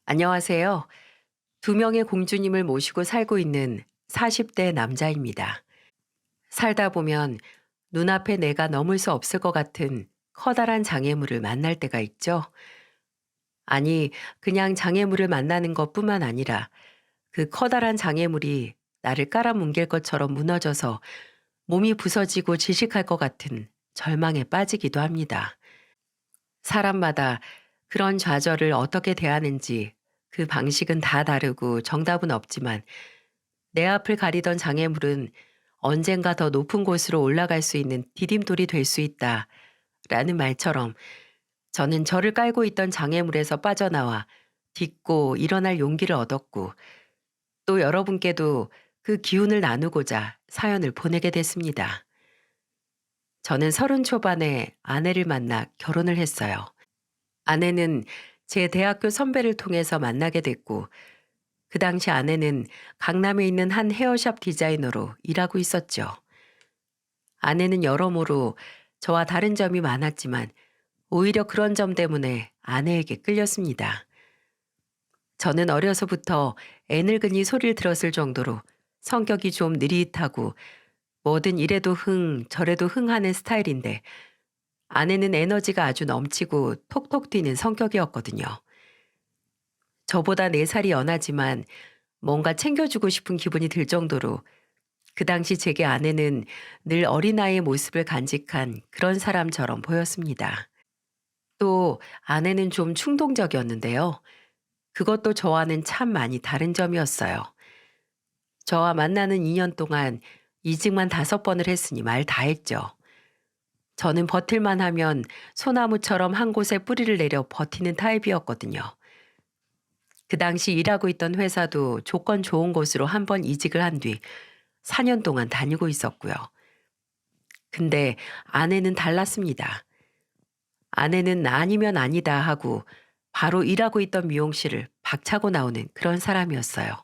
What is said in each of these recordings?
안녕하세요. 두 명의 공주님을 모시고 살고 있는 40대 남자입니다. 살다 보면 눈앞에 내가 넘을 수 없을 것 같은 커다란 장애물을 만날 때가 있죠. 아니, 그냥 장애물을 만나는 것뿐만 아니라 그 커다란 장애물이 나를 깔아뭉갤 것처럼 무너져서 몸이 부서지고 질식할 것 같은 절망에 빠지기도 합니다. 사람마다 그런 좌절을 어떻게 대하는지 그 방식은 다 다르고 정답은 없지만 내 앞을 가리던 장애물은 언젠가 더 높은 곳으로 올라갈 수 있는 디딤돌이 될 수 있다. 라는 말처럼 저는 저를 깔고 있던 장애물에서 빠져나와 딛고 일어날 용기를 얻었고 또 여러분께도 그 기운을 나누고자 사연을 보내게 됐습니다. 저는 30 초반에 아내를 만나 결혼을 했어요. 아내는 제 대학교 선배를 통해서 만나게 됐고 그 당시 아내는 강남에 있는 한 헤어샵 디자이너로 일하고 있었죠. 아내는 여러모로 저와 다른 점이 많았지만 오히려 그런 점 때문에 아내에게 끌렸습니다. 저는 어려서부터 애늙은이 소리를 들었을 정도로 성격이 좀 느릿하고 뭐든 이래도 저래도 하는 스타일인데 아내는 에너지가 아주 넘치고 톡톡 튀는 성격이었거든요. 저보다 4살이 연하지만 뭔가 챙겨주고 싶은 기분이 들 정도로 그 당시 제게 아내는 늘 어린아이의 모습을 간직한 그런 사람처럼 보였습니다. 또 아내는 좀 충동적이었는데요. 그것도 저와는 참 많이 다른 점이었어요. 저와 만나는 2년 동안 이직만 5번을 했으니 말 다 했죠. 저는 버틸만 하면 소나무처럼 한 곳에 뿌리를 내려 버티는 타입이었거든요. 그 당시 일하고 있던 회사도 조건 좋은 곳으로 한 번 이직을 한 뒤 4년 동안 다니고 있었고요. 근데 아내는 달랐습니다. 아내는 아니면 아니다 하고 바로 일하고 있던 미용실을 박차고 나오는 그런 사람이었어요.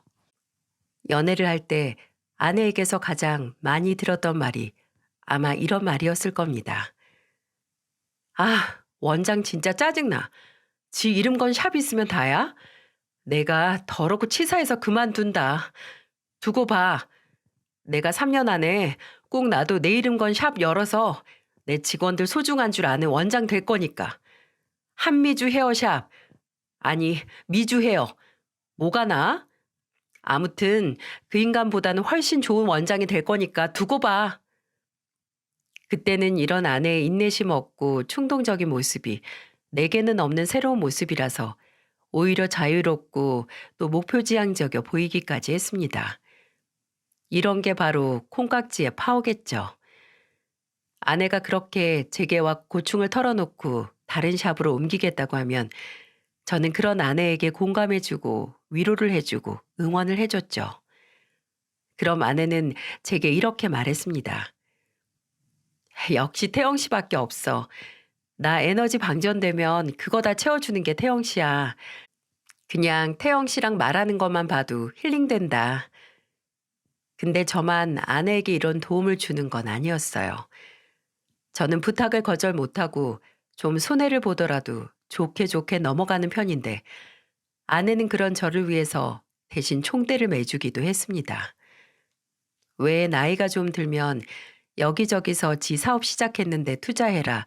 연애를 할 때 아내에게서 가장 많이 들었던 말이 아마 이런 말이었을 겁니다. 아, 원장 진짜 짜증나. 지 이름 건 샵 있으면 다야? 내가 더럽고 치사해서 그만둔다. 두고 봐. 내가 3년 안에 꼭 나도 내 이름 건 샵 열어서 내 직원들 소중한 줄 아는 원장 될 거니까. 한미주 헤어샵. 아니, 미주 헤어. 뭐가 나? 아무튼 그 인간보다는 훨씬 좋은 원장이 될 거니까 두고 봐. 그때는 이런 아내의 인내심 없고 충동적인 모습이 내게는 없는 새로운 모습이라서 오히려 자유롭고 또 목표지향적이어 보이기까지 했습니다. 이런 게 바로 콩깍지의 파워겠죠. 아내가 그렇게 제게와 고충을 털어놓고 다른 샵으로 옮기겠다고 하면 저는 그런 아내에게 공감해주고 위로를 해주고 응원을 해줬죠. 그럼 아내는 제게 이렇게 말했습니다. 역시 태영 씨밖에 없어. 나 에너지 방전되면 그거 다 채워주는 게 태영 씨야. 그냥 태영 씨랑 말하는 것만 봐도 힐링된다. 근데 저만 아내에게 이런 도움을 주는 건 아니었어요. 저는 부탁을 거절 못하고 좀 손해를 보더라도 좋게 좋게 넘어가는 편인데 아내는 그런 저를 위해서 대신 총대를 매주기도 했습니다. 왜 나이가 좀 들면 여기저기서 지 사업 시작했는데 투자해라.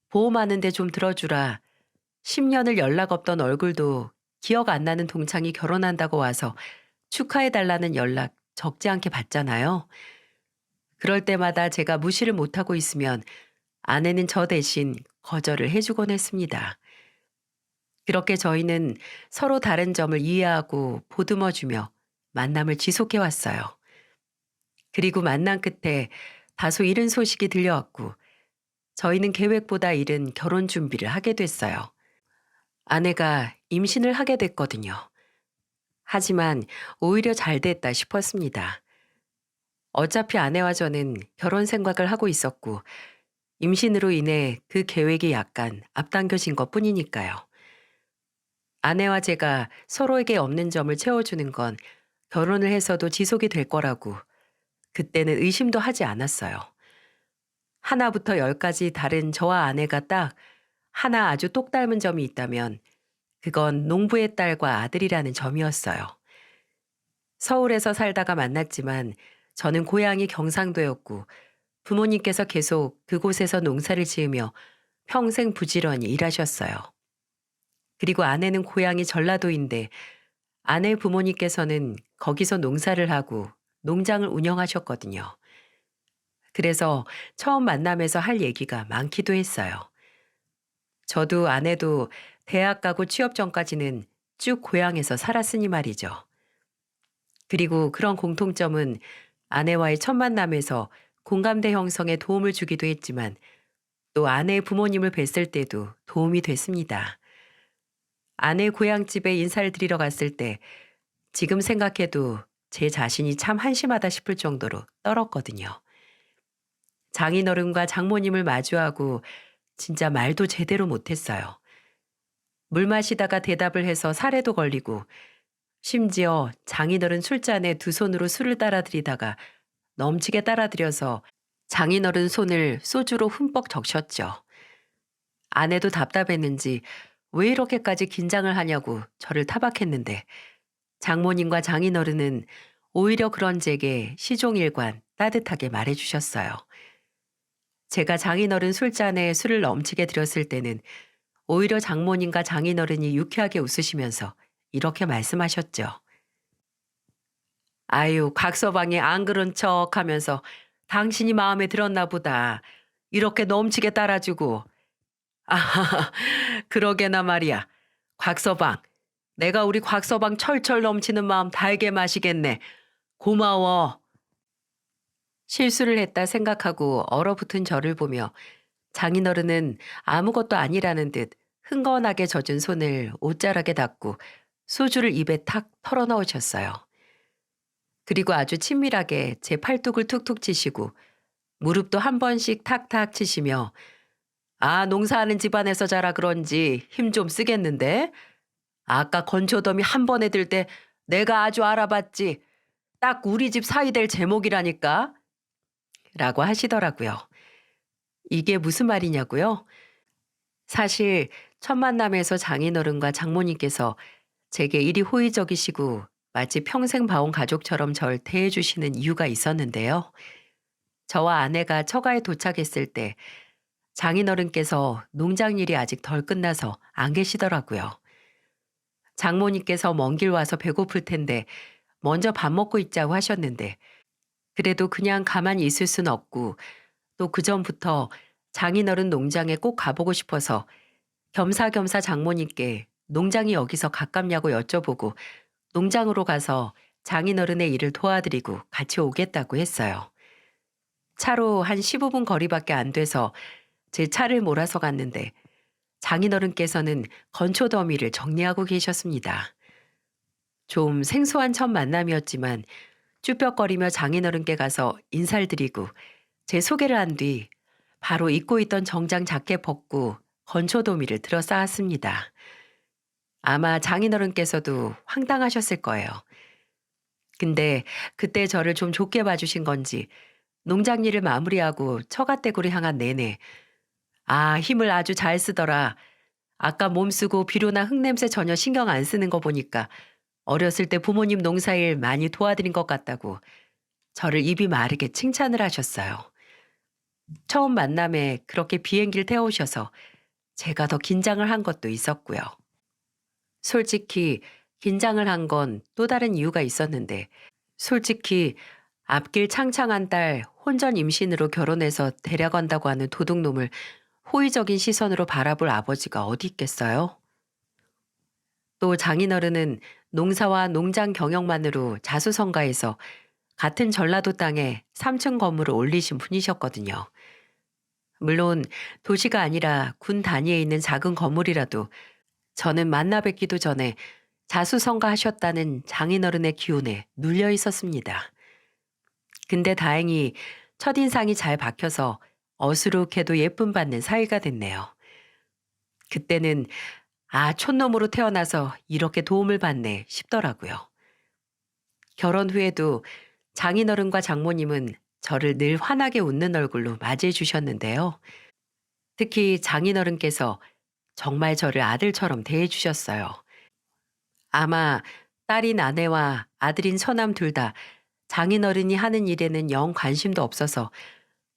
보험하는데 좀 들어주라. 10년을 연락 없던 얼굴도 기억 안 나는 동창이 결혼한다고 와서 축하해달라는 연락 적지 않게 받잖아요. 그럴 때마다 제가 무시를 못하고 있으면 아내는 저 대신 거절을 해주곤 했습니다. 그렇게 저희는 서로 다른 점을 이해하고 보듬어주며 만남을 지속해 왔어요. 그리고 만남 끝에 다소 이른 소식이 들려왔고 저희는 계획보다 이른 결혼 준비를 하게 됐어요. 아내가 임신을 하게 됐거든요. 하지만 오히려 잘 됐다 싶었습니다. 어차피 아내와 저는 결혼 생각을 하고 있었고 임신으로 인해 그 계획이 약간 앞당겨진 것 뿐이니까요. 아내와 제가 서로에게 없는 점을 채워주는 건 결혼을 해서도 지속이 될 거라고 그때는 의심도 하지 않았어요. 하나부터 10까지 다른 저와 아내가 딱 하나 아주 똑 닮은 점이 있다면 그건 농부의 딸과 아들이라는 점이었어요. 서울에서 살다가 만났지만 저는 고향이 경상도였고 부모님께서 계속 그곳에서 농사를 지으며 평생 부지런히 일하셨어요. 그리고 아내는 고향이 전라도인데 아내 부모님께서는 거기서 농사를 하고 농장을 운영하셨거든요. 그래서 처음 만남에서 할 얘기가 많기도 했어요. 저도 아내도 대학 가고 취업 전까지는 쭉 고향에서 살았으니 말이죠. 그리고 그런 공통점은 아내와의 첫 만남에서 공감대 형성에 도움을 주기도 했지만 또 아내의 부모님을 뵀을 때도 도움이 됐습니다. 아내 고향집에 인사를 드리러 갔을 때 지금 생각해도 제 자신이 참 한심하다 싶을 정도로 떨었거든요. 장인어른과 장모님을 마주하고 진짜 말도 제대로 못했어요. 물 마시다가 대답을 해서 살해도 걸리고 심지어 장인어른 술잔에 두 손으로 술을 따라드리다가 넘치게 따라드려서 장인어른 손을 소주로 흠뻑 적셨죠. 아내도 답답했는지 왜 이렇게까지 긴장을 하냐고 저를 타박했는데 장모님과 장인어른은 오히려 그런 제게 시종일관 따뜻하게 말해주셨어요. 제가 장인어른 술잔에 술을 넘치게 드렸을 때는 오히려 장모님과 장인어른이 유쾌하게 웃으시면서 이렇게 말씀하셨죠. 아유, 각서방이 안 그런 척 하면서 당신이 마음에 들었나 보다. 이렇게 넘치게 따라주고. 아, 그러게나 말이야. 곽서방, 내가 우리 곽서방 철철 넘치는 마음 달게 마시겠네. 고마워. 실수를 했다 생각하고 얼어붙은 저를 보며 장인어른은 아무것도 아니라는 듯 흥건하게 젖은 손을 옷자락에 닦고 소주를 입에 탁 털어넣으셨어요. 그리고 아주 친밀하게 제 팔뚝을 툭툭 치시고 무릎도 한 번씩 탁탁 치시며 아, 농사하는 집안에서 자라 그런지 힘 좀 쓰겠는데? 아까 건초더미 한 번에 들 때 내가 아주 알아봤지. 딱 우리 집 사이 될 제목이라니까. 라고 하시더라고요. 이게 무슨 말이냐고요? 사실 첫 만남에서 장인어른과 장모님께서 제게 이리 호의적이시고 마치 평생 봐온 가족처럼 절 대해주시는 이유가 있었는데요. 저와 아내가 처가에 도착했을 때 장인어른께서 농장 일이 아직 덜 끝나서 안 계시더라고요. 장모님께서 먼 길 와서 배고플 텐데 먼저 밥 먹고 있자고 하셨는데 그래도 그냥 가만히 있을 순 없고 또 그전부터 장인어른 농장에 꼭 가보고 싶어서 겸사겸사 장모님께 농장이 여기서 가깝냐고 여쭤보고 농장으로 가서 장인어른의 일을 도와드리고 같이 오겠다고 했어요. 차로 한 15분 거리밖에 안 돼서 제 차를 몰아서 갔는데 장인어른께서는 건초 더미를 정리하고 계셨습니다. 좀 생소한 첫 만남이었지만 쭈뼛거리며 장인어른께 가서 인사를 드리고 제 소개를 한 뒤 바로 입고 있던 정장 자켓 벗고 건초 더미를 들어 쌓았습니다. 아마 장인어른께서도 황당하셨을 거예요. 근데 그때 저를 좀 좋게 봐주신 건지 농장 일을 마무리하고 처갓댁으로 향한 내내 아, 힘을 아주 잘 쓰더라. 아까 몸 쓰고 비료나 흙냄새 전혀 신경 안 쓰는 거 보니까 어렸을 때 부모님 농사일 많이 도와드린 것 같다고 저를 입이 마르게 칭찬을 하셨어요. 처음 만남에 그렇게 비행기를 태우셔서 제가 더 긴장을 한 것도 있었고요. 솔직히 긴장을 한 건 또 다른 이유가 있었는데 솔직히 앞길 창창한 딸 혼전 임신으로 결혼해서 데려간다고 하는 도둑놈을 호의적인 시선으로 바라볼 아버지가 어디 있겠어요? 또 장인어른은 농사와 농장 경영만으로 자수성가해서 같은 전라도 땅에 3층 건물을 올리신 분이셨거든요. 물론 도시가 아니라 군 단위에 있는 작은 건물이라도 저는 만나 뵙기도 전에 자수성가하셨다는 장인어른의 기운에 눌려 있었습니다. 근데 다행히 첫인상이 잘 박혀서 어수룩해도 예쁨 받는 사이가 됐네요. 그때는 아, 촌놈으로 태어나서 이렇게 도움을 받네 싶더라고요. 결혼 후에도 장인어른과 장모님은 저를 늘 환하게 웃는 얼굴로 맞이해 주셨는데요. 특히 장인어른께서 정말 저를 아들처럼 대해주셨어요. 아마 딸인 아내와 아들인 처남 둘 다 장인어른이 하는 일에는 영 관심도 없어서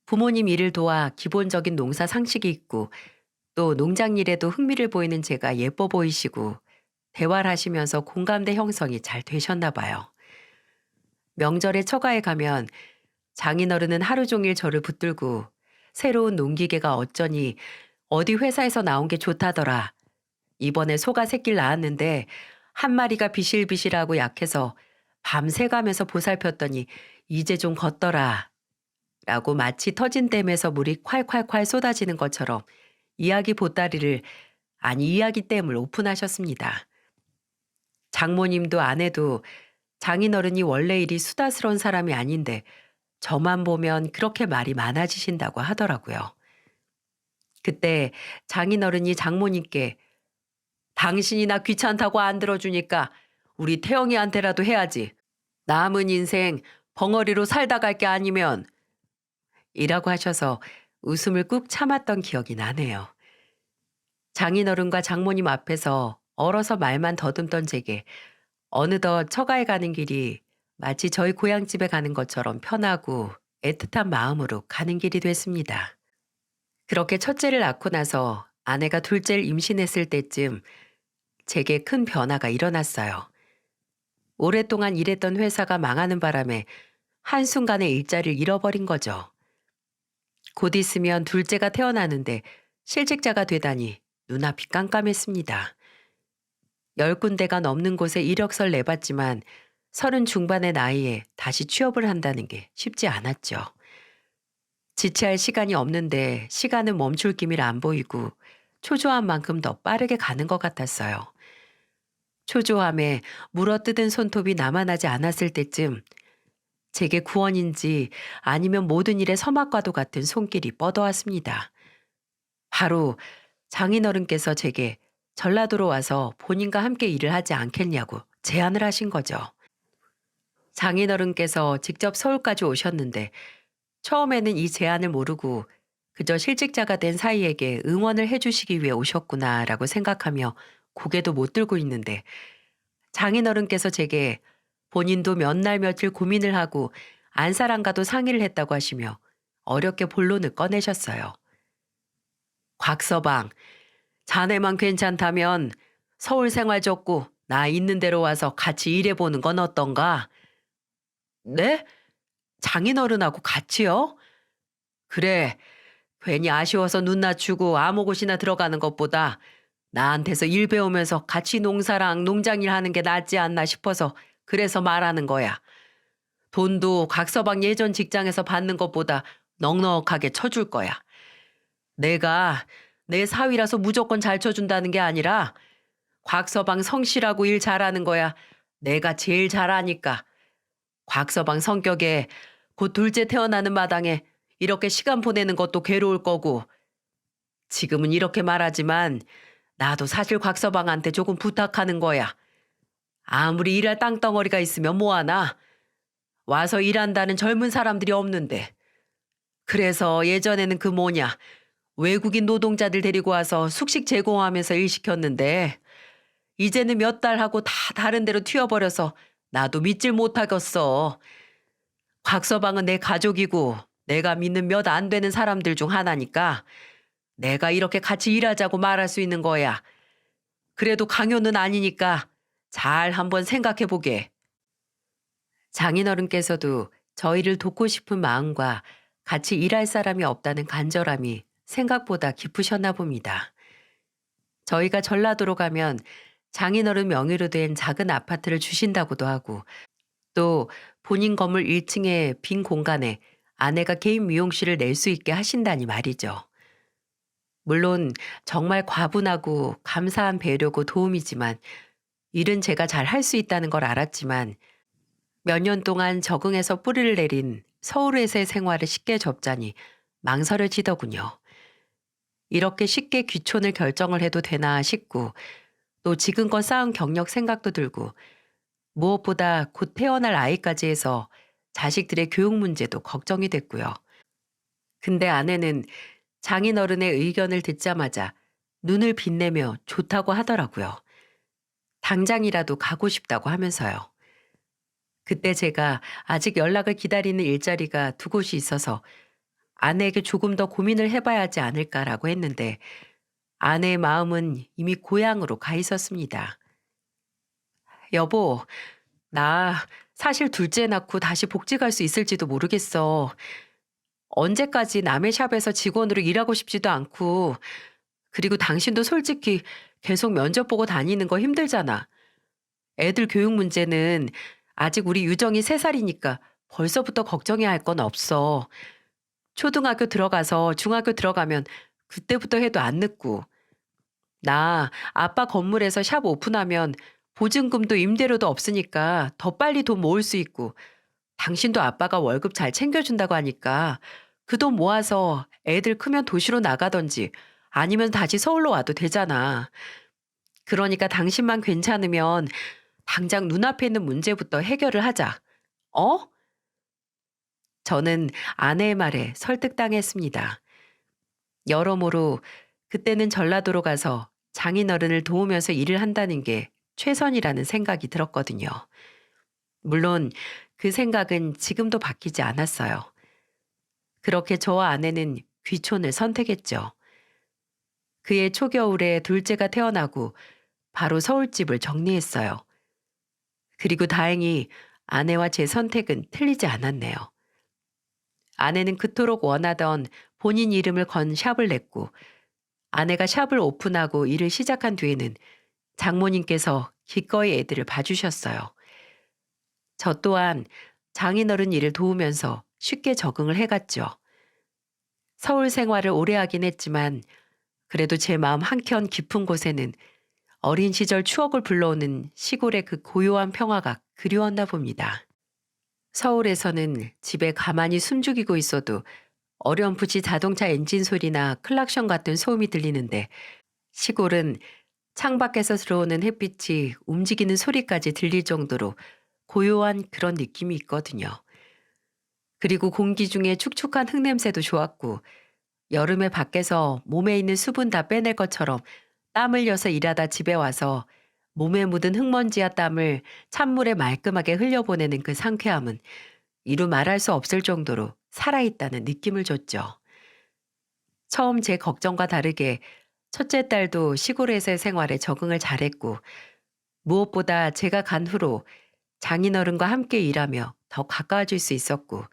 부모님 일을 도와 기본적인 농사 상식이 있고 또 농장 일에도 흥미를 보이는 제가 예뻐 보이시고 대화를 하시면서 공감대 형성이 잘 되셨나 봐요. 명절에 처가에 가면 장인어른은 하루 종일 저를 붙들고 새로운 농기계가 어쩌니 어디 회사에서 나온 게 좋다더라. 이번에 소가 새끼를 낳았는데 한 마리가 비실비실하고 약해서 밤새 가면서 보살폈더니 이제 좀 걷더라. 라고 마치 터진 댐에서 물이 콸콸콸 쏟아지는 것처럼 이야기 보따리를 아니 이야기 댐을 오픈하셨습니다. 장모님도 아내도 장인어른이 원래 이리 수다스러운 사람이 아닌데 저만 보면 그렇게 말이 많아지신다고 하더라고요. 그때 장인어른이 장모님께 당신이나 귀찮다고 안 들어주니까 우리 태영이한테라도 해야지. 남은 인생 벙어리로 살다 갈 게 아니면 이라고 하셔서 웃음을 꾹 참았던 기억이 나네요. 장인어른과 장모님 앞에서 얼어서 말만 더듬던 제게 어느덧 처가에 가는 길이 마치 저희 고향집에 가는 것처럼 편하고 애틋한 마음으로 가는 길이 됐습니다. 그렇게 첫째를 낳고 나서 아내가 둘째를 임신했을 때쯤 제게 큰 변화가 일어났어요. 오랫동안 일했던 회사가 망하는 바람에 한순간에 일자리를 잃어버린 거죠. 곧 있으면 둘째가 태어나는데 실직자가 되다니 눈앞이 깜깜했습니다. 10군데가 넘는 곳에 이력서를 내봤지만 30 중반의 나이에 다시 취업을 한다는 게 쉽지 않았죠. 지체할 시간이 없는데 시간은 멈출 기미를 안 보이고 초조한 만큼 더 빠르게 가는 것 같았어요. 초조함에 물어뜯은 손톱이 남아나지 않았을 때쯤 제게 구원인지 아니면 모든 일에 서막과도 같은 손길이 뻗어왔습니다. 바로 장인어른께서 제게 전라도로 와서 본인과 함께 일을 하지 않겠냐고 제안을 하신 거죠. 장인어른께서 직접 서울까지 오셨는데 처음에는 이 제안을 모르고 그저 실직자가 된 사이에게 응원을 해주시기 위해 오셨구나라고 생각하며 고개도 못 들고 있는데 장인어른께서 제게 본인도 몇 날 며칠 고민을 하고 안사람과도 상의를 했다고 하시며 어렵게 본론을 꺼내셨어요. 곽서방, 자네만 괜찮다면 서울 생활 접고 나 있는 데로 와서 같이 일해보는 건 어떤가? 네? 장인어른하고 같이요? 그래, 괜히 아쉬워서 눈 낮추고 아무 곳이나 들어가는 것보다 나한테서 일 배우면서 같이 농사랑 농장일 하는 게 낫지 않나 싶어서 그래서 말하는 거야. 돈도 각서방 예전 직장에서 받는 것보다 넉넉하게 쳐줄 거야. 내가 내 사위라서 무조건 잘 쳐준다는 게 아니라 곽서방 성실하고 일 잘하는 거야 내가 제일 잘하니까. 곽서방 성격에 곧 둘째 태어나는 마당에 이렇게 시간 보내는 것도 괴로울 거고 지금은 이렇게 말하지만 나도 사실 곽서방한테 조금 부탁하는 거야. 아무리 일할 땅덩어리가 있으면 뭐하나. 와서 일한다는 젊은 사람들이 없는데. 그래서 예전에는 그 뭐냐 외국인 노동자들 데리고 와서 숙식 제공하면서 일 시켰는데 이제는 몇 달 하고 다 다른 데로 튀어버려서 나도 믿질 못하겠어. 곽서방은 내 가족이고 내가 믿는 몇 안 되는 사람들 중 하나니까 내가 이렇게 같이 일하자고 말할 수 있는 거야. 그래도 강요는 아니니까 잘 한번 생각해 보게. 장인어른께서도 저희를 돕고 싶은 마음과 같이 일할 사람이 없다는 간절함이 생각보다 깊으셨나 봅니다. 저희가 전라도로 가면 장인어른 명의로 된 작은 아파트를 주신다고도 하고 또 본인 건물 1층의 빈 공간에 아내가 개인 미용실을 낼 수 있게 하신다니 말이죠. 물론 정말 과분하고 감사한 배려고 도움이지만 일은 제가 잘 할 수 있다는 걸 알았지만 몇 년 동안 적응해서 뿌리를 내린 서울에서의 생활을 쉽게 접자니 망설여지더군요. 이렇게 쉽게 귀촌을 결정을 해도 되나 싶고 또 지금껏 쌓은 경력 생각도 들고 무엇보다 곧 태어날 아이까지 해서 자식들의 교육 문제도 걱정이 됐고요. 근데 아내는 장인어른의 의견을 듣자마자 눈을 빛내며 좋다고 하더라고요. 당장이라도 가고 싶다고 하면서요. 그때 제가 아직 연락을 기다리는 일자리가 두 곳이 있어서 아내에게 조금 더 고민을 해봐야 하지 않을까라고 했는데 아내의 마음은 이미 고향으로 가 있었습니다. 여보, 나 사실 둘째 낳고 다시 복직 갈 수 있을지도 모르겠어. 언제까지 남의 샵에서 직원으로 일하고 싶지도 않고, 그리고 당신도 솔직히 계속 면접 보고 다니는 거 힘들잖아. 애들 교육 문제는 아직 우리 유정이 3살이니까 벌써부터 걱정해야 할 건 없어. 초등학교 들어가서 중학교 들어가면 그때부터 해도 안 늦고. 나 아빠 건물에서 샵 오픈하면 보증금도 임대료도 없으니까 더 빨리 돈 모을 수 있고 당신도 아빠가 월급 잘 챙겨준다고 하니까 그 돈 모아서 애들 크면 도시로 나가든지 아니면 다시 서울로 와도 되잖아. 그러니까 당신만 괜찮으면 당장 눈앞에 있는 문제부터 해결을 하자. 어? 저는 아내의 말에 설득당했습니다. 여러모로 그때는 전라도로 가서 장인어른을 도우면서 일을 한다는 게 최선이라는 생각이 들었거든요. 물론 그 생각은 지금도 바뀌지 않았어요. 그렇게 저와 아내는 귀촌을 선택했죠. 그해 초겨울에 둘째가 태어나고 바로 서울집을 정리했어요. 그리고 다행히 아내와 제 선택은 틀리지 않았네요. 아내는 그토록 원하던 본인 이름을 건 샵을 냈고 아내가 샵을 오픈하고 일을 시작한 뒤에는 장모님께서 기꺼이 애들을 봐주셨어요. 저 또한 장인어른 일을 도우면서 쉽게 적응을 해갔죠. 서울 생활을 오래 하긴 했지만 그래도 제 마음 한켠 깊은 곳에는 어린 시절 추억을 불러오는 시골의 그 고요한 평화가 그리웠나 봅니다. 서울에서는 집에 가만히 숨죽이고 있어도 어렴풋이 자동차 엔진 소리나 클락션 같은 소음이 들리는데 시골은 창밖에서 들어오는 햇빛이 움직이는 소리까지 들릴 정도로 고요한 그런 느낌이 있거든요. 그리고 공기 중에 축축한 흙냄새도 좋았고 여름에 밖에서 몸에 있는 수분 다 빼낼 것처럼 땀 흘려서 일하다 집에 와서 몸에 묻은 흙먼지와 땀을 찬물에 말끔하게 흘려보내는 그 상쾌함은 이루 말할 수 없을 정도로 살아있다는 느낌을 줬죠. 처음 제 걱정과 다르게 첫째 딸도 시골에서의 생활에 적응을 잘했고 무엇보다 제가 간 후로 장인어른과 함께 일하며 더 가까워질 수 있었고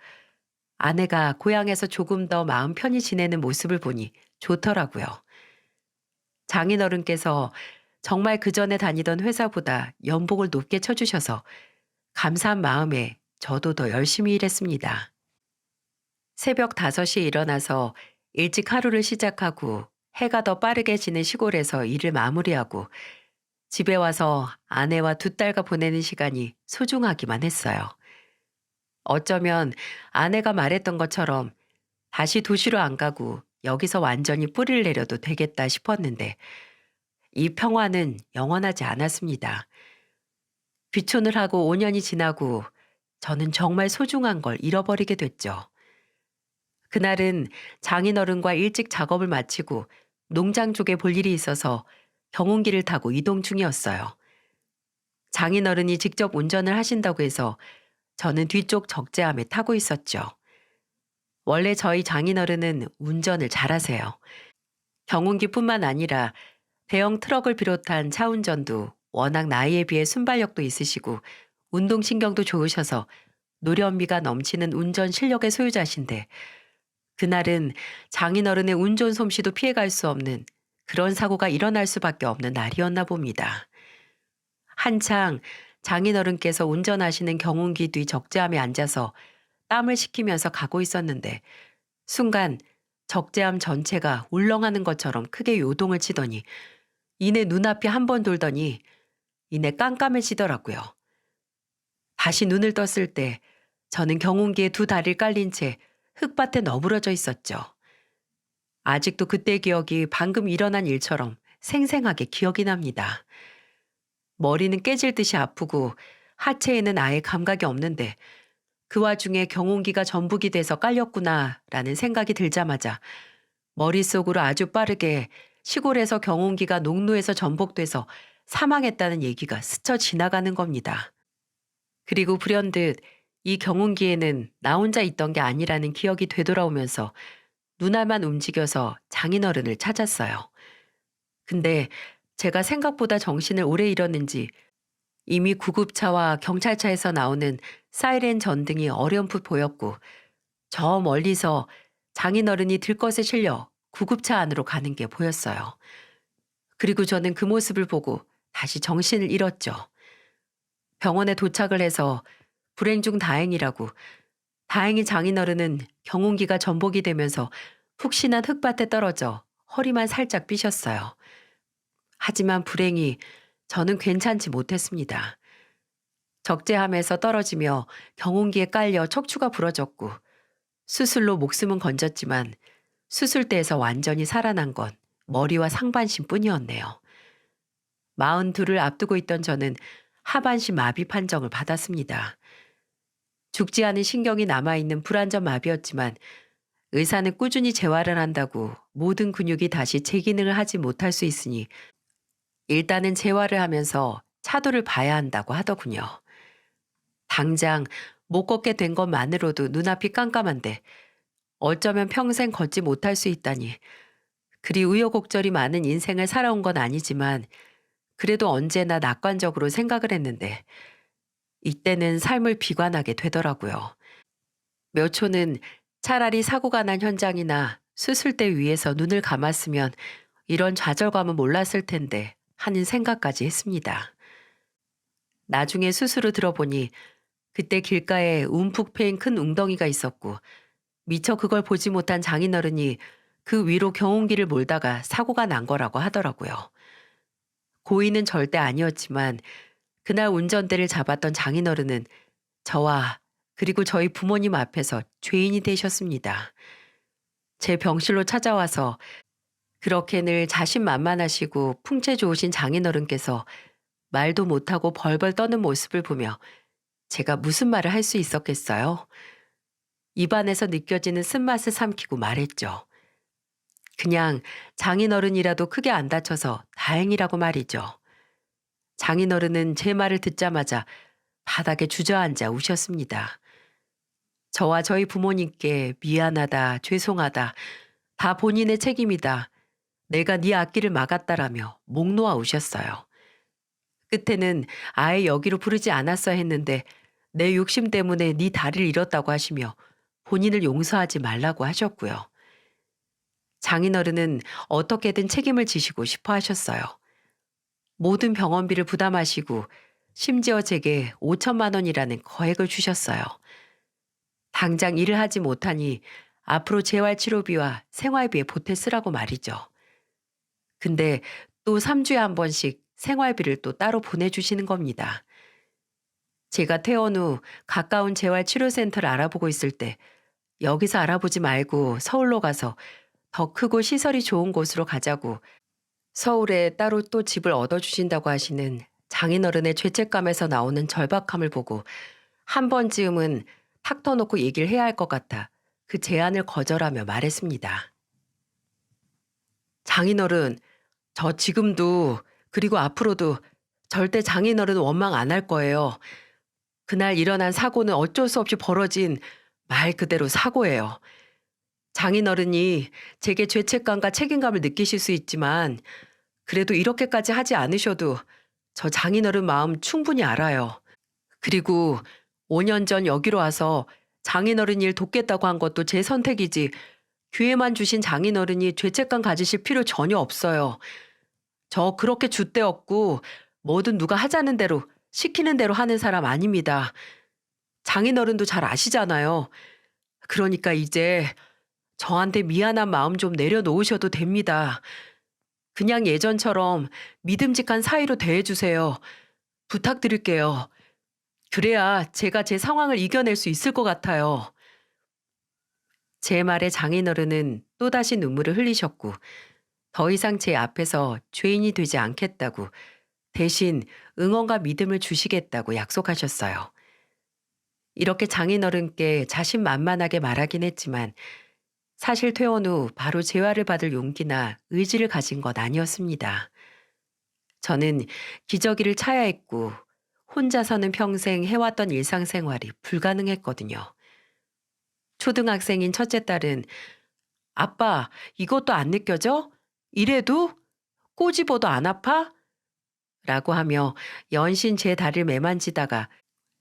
아내가 고향에서 조금 더 마음 편히 지내는 모습을 보니 좋더라고요. 장인어른께서 정말 그전에 다니던 회사보다 연봉을 높게 쳐주셔서 감사한 마음에 저도 더 열심히 일했습니다. 새벽 5시에 일어나서 일찍 하루를 시작하고 해가 더 빠르게 지는 시골에서 일을 마무리하고 집에 와서 아내와 두 딸과 보내는 시간이 소중하기만 했어요. 어쩌면 아내가 말했던 것처럼 다시 도시로 안 가고 여기서 완전히 뿌리를 내려도 되겠다 싶었는데 이 평화는 영원하지 않았습니다. 귀촌을 하고 5년이 지나고 저는 정말 소중한 걸 잃어버리게 됐죠. 그날은 장인어른과 일찍 작업을 마치고 농장 쪽에 볼 일이 있어서 경운기를 타고 이동 중이었어요. 장인어른이 직접 운전을 하신다고 해서 저는 뒤쪽 적재함에 타고 있었죠. 원래 저희 장인어른은 운전을 잘하세요. 경운기뿐만 아니라 대형 트럭을 비롯한 차 운전도 워낙 나이에 비해 순발력도 있으시고 운동신경도 좋으셔서 노련미가 넘치는 운전 실력의 소유자신데 그날은 장인어른의 운전 솜씨도 피해갈 수 없는 그런 사고가 일어날 수밖에 없는 날이었나 봅니다. 한창 장인어른께서 운전하시는 경운기 뒤 적재함에 앉아서 땀을 식히면서 가고 있었는데 순간 적재함 전체가 울렁하는 것처럼 크게 요동을 치더니 이내 눈앞이 한 번 돌더니 이내 깜깜해지더라고요. 다시 눈을 떴을 때 저는 경운기에 두 다리를 깔린 채 흙밭에 너부러져 있었죠. 아직도 그때 기억이 방금 일어난 일처럼 생생하게 기억이 납니다. 머리는 깨질 듯이 아프고 하체에는 아예 감각이 없는데 그 와중에 경운기가 전북이 돼서 깔렸구나라는 생각이 들자마자 머릿속으로 아주 빠르게 시골에서 경운기가 농로에서 전복돼서 사망했다는 얘기가 스쳐 지나가는 겁니다. 그리고 불현듯 이 경운기에는 나 혼자 있던 게 아니라는 기억이 되돌아오면서 눈알만 움직여서 장인어른을 찾았어요. 근데 제가 생각보다 정신을 오래 잃었는지 이미 구급차와 경찰차에서 나오는 사이렌 전등이 어렴풋 보였고 저 멀리서 장인어른이 들것에 실려 구급차 안으로 가는 게 보였어요. 그리고 저는 그 모습을 보고 다시 정신을 잃었죠. 병원에 도착을 해서 불행 중 다행이라고 다행히 장인어른은 경운기가 전복이 되면서 푹신한 흙밭에 떨어져 허리만 살짝 삐셨어요. 하지만 불행히 저는 괜찮지 못했습니다. 적재함에서 떨어지며 경운기에 깔려 척추가 부러졌고 수술로 목숨은 건졌지만 수술대에서 완전히 살아난 건 머리와 상반신 뿐이었네요. 42을 앞두고 있던 저는 하반신 마비 판정을 받았습니다. 죽지 않은 신경이 남아있는 불안전 마비였지만 의사는 꾸준히 재활을 한다고 모든 근육이 다시 재기능을 하지 못할 수 있으니 일단은 재활을 하면서 차도를 봐야 한다고 하더군요. 당장 못 걷게 된 것만으로도 눈앞이 깜깜한데 어쩌면 평생 걷지 못할 수 있다니. 그리 우여곡절이 많은 인생을 살아온 건 아니지만 그래도 언제나 낙관적으로 생각을 했는데 이때는 삶을 비관하게 되더라고요. 몇 초는 차라리 사고가 난 현장이나 수술대 위에서 눈을 감았으면 이런 좌절감은 몰랐을 텐데 하는 생각까지 했습니다. 나중에 수술을 들어보니 그때 길가에 움푹 패인 큰 웅덩이가 있었고 미처 그걸 보지 못한 장인어른이 그 위로 경운기를 몰다가 사고가 난 거라고 하더라고요. 고의는 절대 아니었지만 그날 운전대를 잡았던 장인어른은 저와 그리고 저희 부모님 앞에서 죄인이 되셨습니다. 제 병실로 찾아와서 그렇게 늘 자신만만하시고 풍채 좋으신 장인어른께서 말도 못하고 벌벌 떠는 모습을 보며 제가 무슨 말을 할 수 있었겠어요? 입안에서 느껴지는 쓴맛을 삼키고 말했죠. 그냥 장인어른이라도 크게 안 다쳐서 다행이라고 말이죠. 장인어른은 제 말을 듣자마자 바닥에 주저앉아 우셨습니다. 저와 저희 부모님께 미안하다, 죄송하다, 다 본인의 책임이다, 내가 네 앞길을 막았다라며 목 놓아 우셨어요. 끝에는 아예 여기로 부르지 않았어야 했는데 내 욕심 때문에 네 다리를 잃었다고 하시며 본인을 용서하지 말라고 하셨고요. 장인어른은 어떻게든 책임을 지시고 싶어 하셨어요. 모든 병원비를 부담하시고 심지어 제게 5천만 원이라는 거액을 주셨어요. 당장 일을 하지 못하니 앞으로 재활치료비와 생활비에 보태 쓰라고 말이죠. 근데 또 3주에 한 번씩 생활비를 또 따로 보내주시는 겁니다. 제가 퇴원 후 가까운 재활치료센터를 알아보고 있을 때 여기서 알아보지 말고 서울로 가서 더 크고 시설이 좋은 곳으로 가자고 서울에 따로 또 집을 얻어주신다고 하시는 장인어른의 죄책감에서 나오는 절박함을 보고 한 번쯤은 탁 터놓고 얘기를 해야 할 것 같아 그 제안을 거절하며 말했습니다. 장인어른, 저 지금도 그리고 앞으로도 절대 장인어른 원망 안 할 거예요. 그날 일어난 사고는 어쩔 수 없이 벌어진 말 그대로 사고예요. 장인어른이 제게 죄책감과 책임감을 느끼실 수 있지만 그래도 이렇게까지 하지 않으셔도 저 장인어른 마음 충분히 알아요. 그리고 5년 전 여기로 와서 장인어른 일 돕겠다고 한 것도 제 선택이지 기회만 주신 장인어른이 죄책감 가지실 필요 전혀 없어요. 저 그렇게 줏대 없고 뭐든 누가 하자는 대로 시키는 대로 하는 사람 아닙니다. 장인어른도 잘 아시잖아요. 그러니까 이제 저한테 미안한 마음 좀 내려놓으셔도 됩니다. 그냥 예전처럼 믿음직한 사이로 대해주세요. 부탁드릴게요. 그래야 제가 제 상황을 이겨낼 수 있을 것 같아요. 제 말에 장인어른은 또다시 눈물을 흘리셨고 더 이상 제 앞에서 죄인이 되지 않겠다고 대신 응원과 믿음을 주시겠다고 사실 퇴원 후 바로 재활을 받을 용기나 의지를 가진 건 아니었습니다. 저는 기저귀를 차야 했고 혼자서는 평생 해왔던 일상생활이 불가능했거든요. 초등학생인 첫째 딸은 아빠, 이것도 안 느껴져? 이래도? 꼬집어도 안 아파? 라고 하며 연신 제 다리를 매만지다가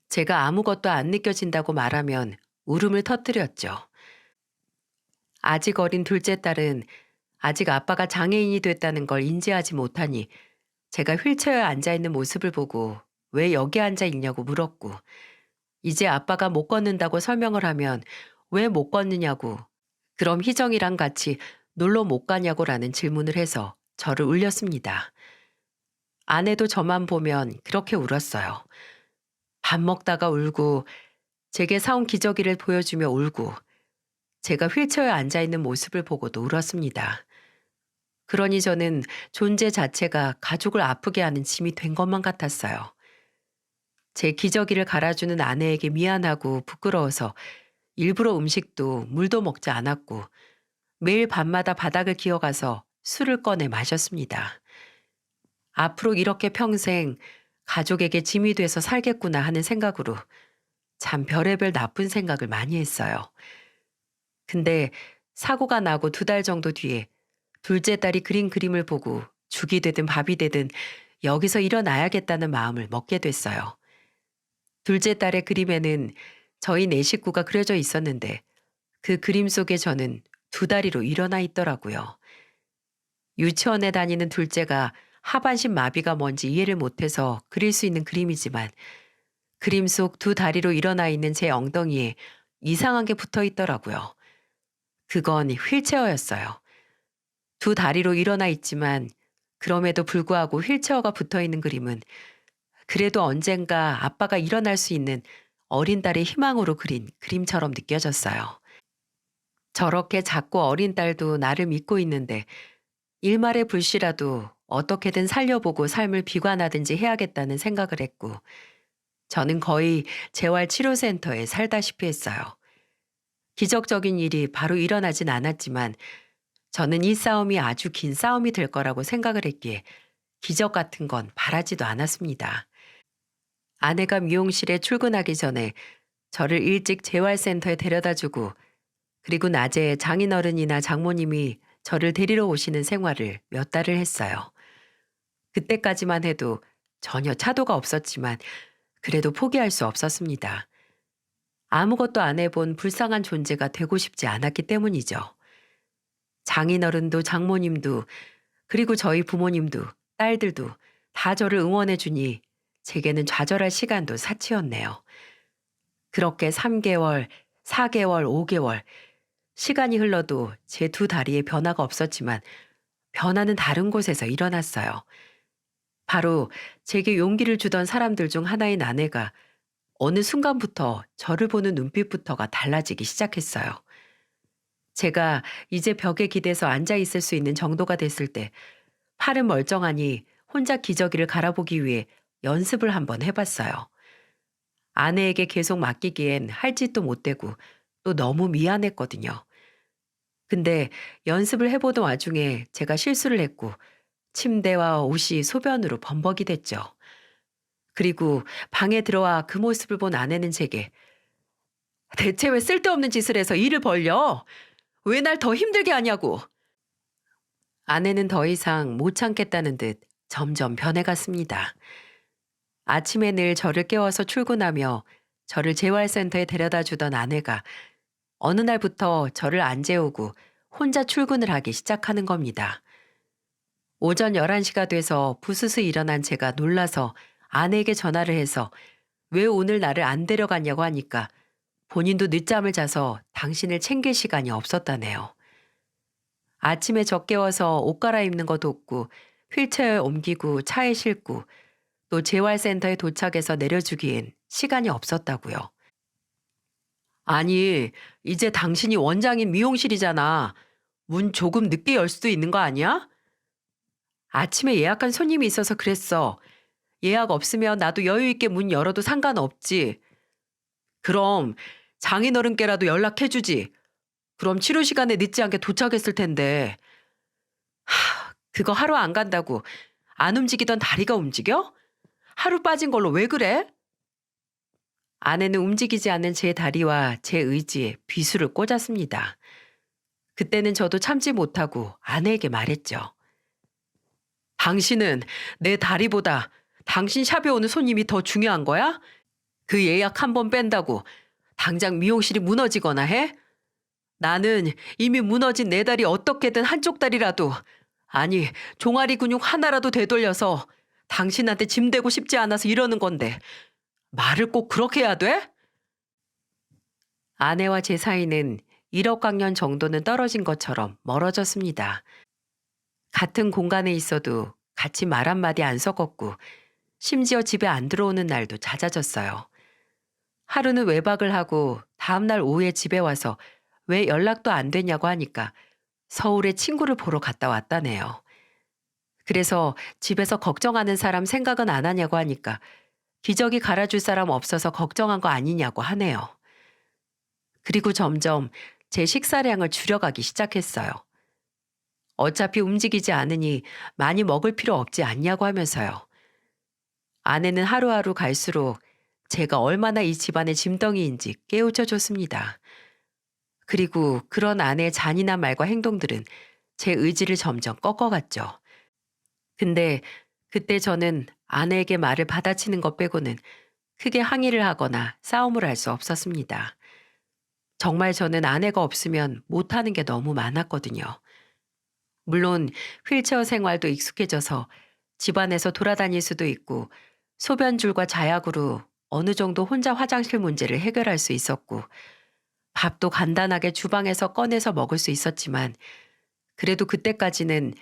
제가 아무것도 안 느껴진다고 말하면 울음을 터뜨렸죠. 아직 어린 둘째 딸은 아직 아빠가 장애인이 됐다는 걸 인지하지 못하니 제가 휠체어에 앉아있는 모습을 보고 왜 여기 앉아있냐고 물었고, 이제 아빠가 못 걷는다고 설명을 하면 왜 못 걷느냐고, 그럼 희정이랑 같이 놀러 못 가냐고라는 질문을 해서 저를 울렸습니다. 아내도 저만 보면 그렇게 울었어요. 밥 먹다가 울고, 제게 사온 기저귀를 보여주며 울고, 제가 휠체어에 앉아있는 모습을 보고도 울었습니다. 그러니 저는 존재 자체가 가족을 아프게 하는 짐이 된 것만 같았어요. 제 기저귀를 갈아주는 아내에게 미안하고 부끄러워서 일부러 음식도 물도 먹지 않았고 매일 밤마다 바닥을 기어가서 술을 꺼내 마셨습니다. 앞으로 이렇게 평생 가족에게 짐이 돼서 살겠구나 하는 생각으로 참 별의별 나쁜 생각을 많이 했어요. 근데 사고가 나고 2달 정도 뒤에 둘째 딸이 그린 그림을 보고 죽이 되든 밥이 되든 여기서 일어나야겠다는 마음을 먹게 됐어요. 둘째 딸의 그림에는 저희 4식구가 그려져 있었는데 그 그림 속에 저는 2다리로 일어나 있더라고요. 유치원에 다니는 둘째가 하반신 마비가 뭔지 이해를 못해서 그릴 수 있는 그림이지만 그림 속 2다리로 일어나 있는 제 엉덩이에 이상한 게 붙어 있더라고요. 그건 휠체어였어요. 2다리로 일어나 있지만 그럼에도 불구하고 휠체어가 붙어 있는 그림은 그래도 언젠가 아빠가 일어날 수 있는 어린 딸의 희망으로 그린 그림처럼 느껴졌어요. 저렇게 작고 어린 딸도 나를 믿고 있는데 일말의 불씨라도 어떻게든 살려보고 삶을 비관하든지 해야겠다는 생각을 했고 저는 거의 재활치료센터에 살다시피 했어요. 기적적인 일이 바로 일어나진 않았지만 저는 이 싸움이 아주 긴 싸움이 될 거라고 생각을 했기에 기적 같은 건 바라지도 않았습니다. 아내가 미용실에 출근하기 전에 저를 일찍 재활센터에 데려다주고 그리고 낮에 장인어른이나 장모님이 저를 데리러 오시는 생활을 몇 달을 했어요. 그때까지만 해도 전혀 차도가 없었지만 그래도 포기할 수 없었습니다. 아무것도 안 해본 불쌍한 존재가 되고 싶지 않았기 때문이죠. 장인어른도 장모님도 그리고 저희 부모님도 딸들도 다 저를 응원해 주니 제게는 좌절할 시간도 사치였네요. 그렇게 3개월, 4개월, 5개월 시간이 흘러도 제 2다리에 변화가 없었지만 변화는 다른 곳에서 일어났어요. 바로 제게 용기를 주던 사람들 중 하나인 아내가 어느 순간부터 저를 보는 눈빛부터가 달라지기 시작했어요. 제가 이제 벽에 기대서 앉아 있을 수 있는 정도가 됐을 때 팔은 멀쩡하니 혼자 기저귀를 갈아보기 위해 연습을 한번 해봤어요. 아내에게 계속 맡기기엔 할 짓도 못 되고 또 너무 미안했거든요. 근데 연습을 해보던 와중에 제가 실수를 했고 침대와 옷이 소변으로 범벅이 됐죠. 그리고 방에 들어와 그 모습을 본 아내는 제게 대체 왜 쓸데없는 짓을 해서 일을 벌려? 왜 날 더 힘들게 하냐고. 아내는 더 이상 못 참겠다는 듯 점점 변해갔습니다. 아침에 늘 저를 깨워서 출근하며 저를 재활센터에 데려다 주던 아내가 어느 날부터 저를 안 재우고 혼자 출근을 하기 시작하는 겁니다. 오전 11시가 돼서 부스스 일어난 제가 놀라서 아내에게 전화를 해서 왜 오늘 나를 안 데려갔냐고 하니까 본인도 늦잠을 자서 당신을 챙길 시간이 없었다네요. 아침에 저 깨워서 옷 갈아입는 거 돕고 휠체어에 옮기고 차에 싣고 또 재활센터에 도착해서 내려주기엔 시간이 없었다고요. 아니, 이제 당신이 원장인 미용실이잖아. 문 조금 늦게 열 수도 있는 거 아니야? 아침에 예약한 손님이 있어서 그랬어. 예약 없으면 나도 여유 있게 문 열어도 상관없지. 그럼 장인어른께라도 연락해주지. 그럼 치료 시간에 늦지 않게 도착했을 텐데. 그거 하루 안 간다고 안 움직이던 다리가 움직여? 하루 빠진 걸로 왜 그래? 아내는 움직이지 않는 제 다리와 제 의지에 비수를 꽂았습니다. 그때는 저도 참지 못하고 아내에게 말했죠. 당신은 내 다리보다 당신 샵에 오는 손님이 더 중요한 거야? 그 예약 한 번 뺀다고 당장 미용실이 무너지거나 해? 나는 이미 무너진 내 다리 어떻게든 한쪽 다리라도, 아니 종아리 근육 하나라도 되돌려서 당신한테 짐 되고 싶지 않아서 이러는 건데 말을 꼭 그렇게 해야 돼? 아내와 제 사이는 일억강년 정도는 떨어진 것처럼 멀어졌습니다. 같은 공간에 있어도 같이 말 한마디 안 섞었고 심지어 집에 안 들어오는 날도 잦아졌어요. 하루는 외박을 하고 다음날 오후에 집에 와서 왜 연락도 안 됐냐고 하니까 서울에 친구를 보러 갔다 왔다네요. 그래서 집에서 걱정하는 사람 생각은 안 하냐고 하니까 기저귀 갈아줄 사람 없어서 걱정한 거 아니냐고 하네요. 그리고 점점 제 식사량을 줄여가기 시작했어요. 어차피 움직이지 않으니 많이 먹을 필요 없지 않냐고 하면서요. 아내는 하루하루 갈수록 제가 얼마나 이 집안의 짐덩이인지 깨우쳐 줬습니다. 그리고 그런 아내의 잔인한 말과 행동들은 제 의지를 점점 꺾어갔죠. 근데 그때 저는 아내에게 말을 받아치는 것 빼고는 크게 항의를 하거나 싸움을 할 수 없었습니다. 정말 저는 아내가 없으면 못하는 게 너무 많았거든요. 물론 휠체어 생활도 익숙해져서 집안에서 돌아다닐 수도 있고 소변줄과 자약으로 어느 정도 혼자 화장실 문제를 해결할 수 있었고 밥도 간단하게 주방에서 꺼내서 먹을 수 있었지만 그래도 그때까지는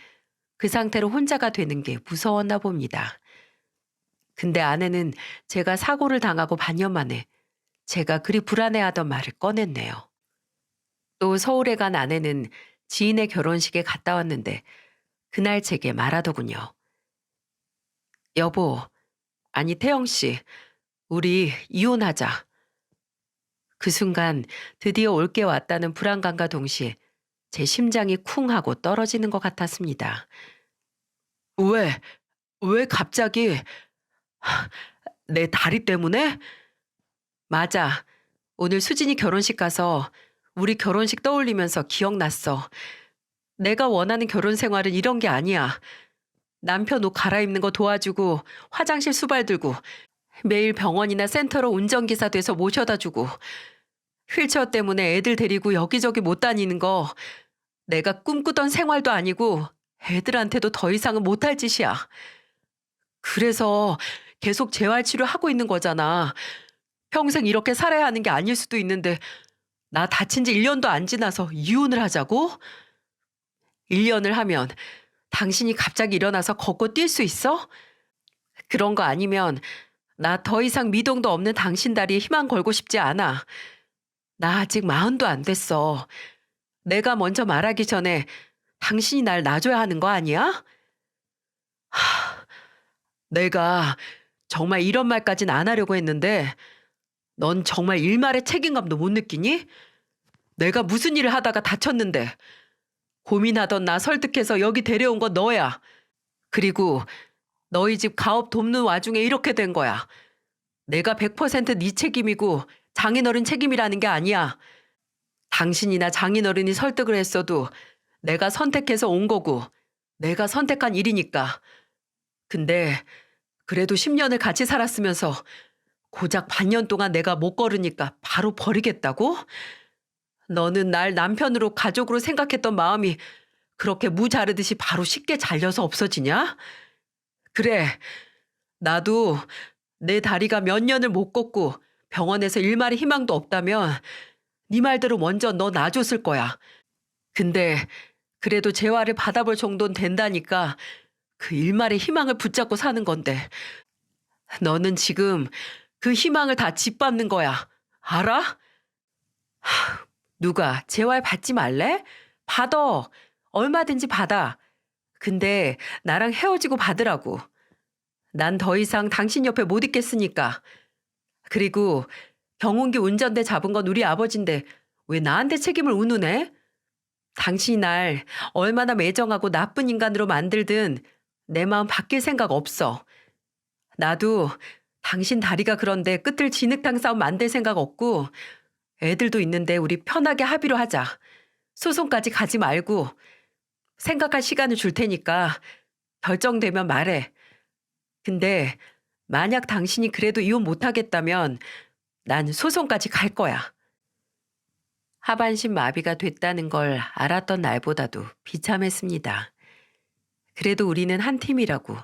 그 상태로 혼자가 되는 게 무서웠나 봅니다. 근데 아내는 제가 사고를 당하고 반년 만에 제가 그리 불안해하던 말을 꺼냈네요. 또 서울에 간 아내는 지인의 결혼식에 갔다 왔는데 그날 제게 말하더군요. 여보, 아니 태영 씨, 우리 이혼하자. 그 순간 드디어 올게 왔다는 불안감과 동시에 제 심장이 쿵 하고 떨어지는 것 같았습니다. 왜? 왜 갑자기? 내 다리 때문에? 맞아. 오늘 수진이 결혼식 가서 우리 결혼식 떠올리면서 기억났어. 내가 원하는 결혼 생활은 이런 게 아니야. 남편 옷 갈아입는 거 도와주고 화장실 수발 들고 매일 병원이나 센터로 운전기사 돼서 모셔다 주고 휠체어 때문에 애들 데리고 여기저기 못 다니는 거 내가 꿈꾸던 생활도 아니고 애들한테도 더 이상은 못할 짓이야. 그래서 계속 재활치료 하고 있는 거잖아. 평생 이렇게 살아야 하는 게 아닐 수도 있는데 나 다친 지 1년도 안 지나서 이혼을 하자고? 1년을 하면 당신이 갑자기 일어나서 걷고 뛸 수 있어? 그런 거 아니면 나 더 이상 미동도 없는 당신 다리에 희망 걸고 싶지 않아. 나 아직 40도 안 됐어. 내가 먼저 말하기 전에 당신이 날 놔줘야 하는 거 아니야? 내가 정말 이런 말까진 안 하려고 했는데 넌 정말 일말의 책임감도 못 느끼니? 내가 무슨 일을 하다가 다쳤는데 고민하던 나 설득해서 여기 데려온 건 너야. 그리고 너희 집 가업 돕는 와중에 이렇게 된 거야. 내가 100%네 책임이고 장인어른 책임이라는 게 아니야. 당신이나 장인어른이 설득을 했어도 내가 선택해서 온 거고 내가 선택한 일이니까. 근데 그래도 10년을 같이 살았으면서 고작 반년 동안 내가 못 걸으니까 바로 버리겠다고? 너는 날 남편으로 가족으로 생각했던 마음이 그렇게 무 자르듯이 바로 쉽게 잘려서 없어지냐? 그래, 나도 내 다리가 몇 년을 못 걷고 병원에서 일말의 희망도 없다면 네 말대로 먼저 너 놔줬을 거야. 근데 그래도 재활을 받아볼 정도는 된다니까 그 일말의 희망을 붙잡고 사는 건데 너는 지금 그 희망을 다 짓밟는 거야. 알아? 누가 재활 받지 말래? 받아. 얼마든지 받아. 근데 나랑 헤어지고 받으라고. 난 더 이상 당신 옆에 못 있겠으니까. 그리고 경운기 운전대 잡은 건 우리 아버지인데 왜 나한테 책임을 운운해? 당신이 날 얼마나 매정하고 나쁜 인간으로 만들든 내 마음 바뀔 생각 없어. 나도 당신 다리가 그런데 끝을 진흙탕 싸움 만들 생각 없고 애들도 있는데 우리 편하게 합의로 하자. 소송까지 가지 말고 생각할 시간을 줄 테니까 결정되면 말해. 근데 만약 당신이 그래도 이혼 못하겠다면 난 소송까지 갈 거야. 하반신 마비가 됐다는 걸 알았던 날보다도 비참했습니다. 그래도 우리는 한 팀이라고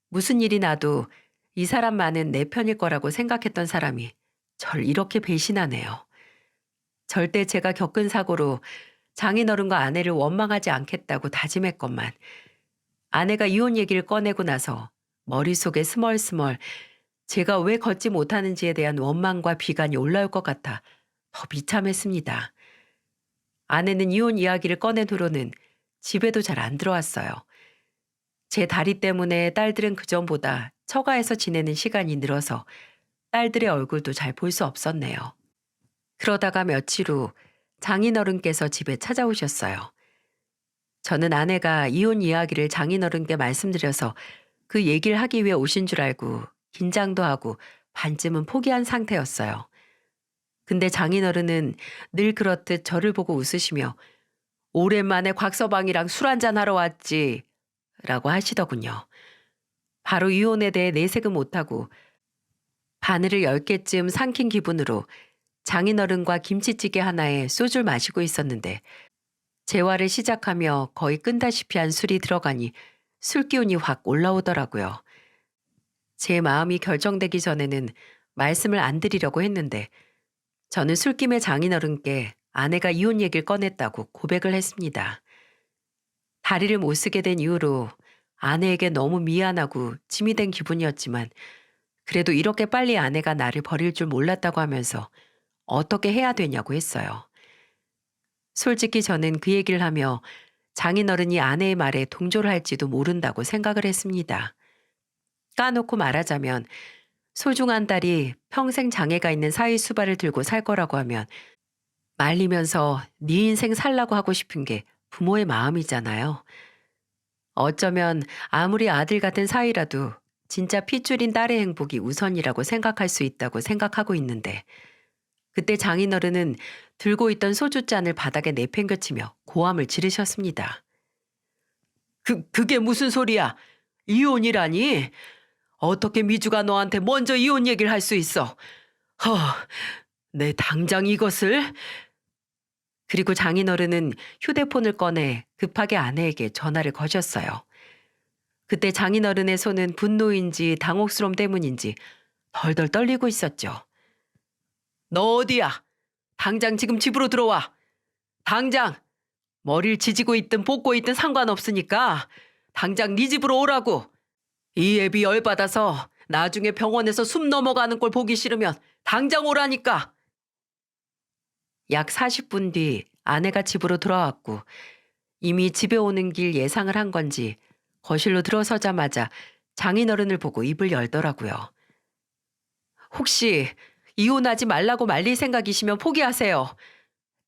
무슨 일이 나도 이 사람만은 내 편일 거라고 생각했던 사람이 절 이렇게 배신하네요. 절대 제가 겪은 사고로 장인어른과 아내를 원망하지 않겠다고 다짐했건만 아내가 이혼 얘기를 꺼내고 나서 머릿속에 스멀스멀 제가 왜 걷지 못하는지에 대한 원망과 비관이 올라올 것 같아 더 비참했습니다. 아내는 이혼 이야기를 꺼낸 후로는 집에도 잘 안 들어왔어요. 제 다리 때문에 딸들은 그전보다 처가에서 지내는 시간이 늘어서 딸들의 얼굴도 잘 볼 수 없었네요. 그러다가 며칠 후 장인어른께서 집에 찾아오셨어요. 저는 아내가 이혼 이야기를 장인어른께 말씀드려서 그 얘기를 하기 위해 오신 줄 알고 긴장도 하고 반쯤은 포기한 상태였어요. 근데 장인어른은 늘 그렇듯 저를 보고 웃으시며 오랜만에 곽서방이랑 술 한잔 하러 왔지 라고 하시더군요. 바로 이혼에 대해 내색은 못하고 바늘을 10개쯤 삼킨 기분으로 장인어른과 김치찌개 하나에 소주를 마시고 있었는데 재활을 시작하며 거의 끈다시피 한 술이 들어가니 술 기운이 확 올라오더라고요. 제 마음이 결정되기 전에는 말씀을 안 드리려고 했는데 저는 술김에 장인어른께 아내가 이혼 얘기를 꺼냈다고 고백을 했습니다. 다리를 못 쓰게 된 이후로 아내에게 너무 미안하고 짐이 된 기분이었지만 그래도 이렇게 빨리 아내가 나를 버릴 줄 몰랐다고 하면서 어떻게 해야 되냐고 했어요. 솔직히 저는 그 얘기를 하며 장인어른이 아내의 말에 동조를 할지도 모른다고 생각을 했습니다. 까놓고 말하자면 소중한 딸이 평생 장애가 있는 사위 수발을 들고 살 거라고 하면 말리면서 네 인생 살라고 하고 싶은 게 부모의 마음이잖아요. 어쩌면 아무리 아들 같은 사위라도 진짜 핏줄인 딸의 행복이 우선이라고 생각할 수 있다고 생각하고 있는데 그때 장인어른은 들고 있던 소주잔을 바닥에 내팽겨치며 고함을 지르셨습니다. 그게 무슨 소리야? 이혼이라니? 어떻게 미주가 너한테 먼저 이혼 얘기를 할 수 있어? 허, 내 당장 이것을? 그리고 장인어른은 휴대폰을 꺼내 급하게 아내에게 전화를 거셨어요. 그때 장인어른의 손은 분노인지 당혹스러움 때문인지 덜덜 떨리고 있었죠. 너 어디야? 당장 지금 집으로 들어와. 당장! 머리를 지지고 있든 볶고 있든 상관없으니까 당장 네 집으로 오라고. 이 애비 열받아서 나중에 병원에서 숨 넘어가는 꼴 보기 싫으면 당장 오라니까. 약 40분 뒤 아내가 집으로 돌아왔고 이미 집에 오는 길 예상을 한 건지 거실로 들어서자마자 장인어른을 보고 입을 열더라고요. 혹시 이혼하지 말라고 말릴 생각이시면 포기하세요.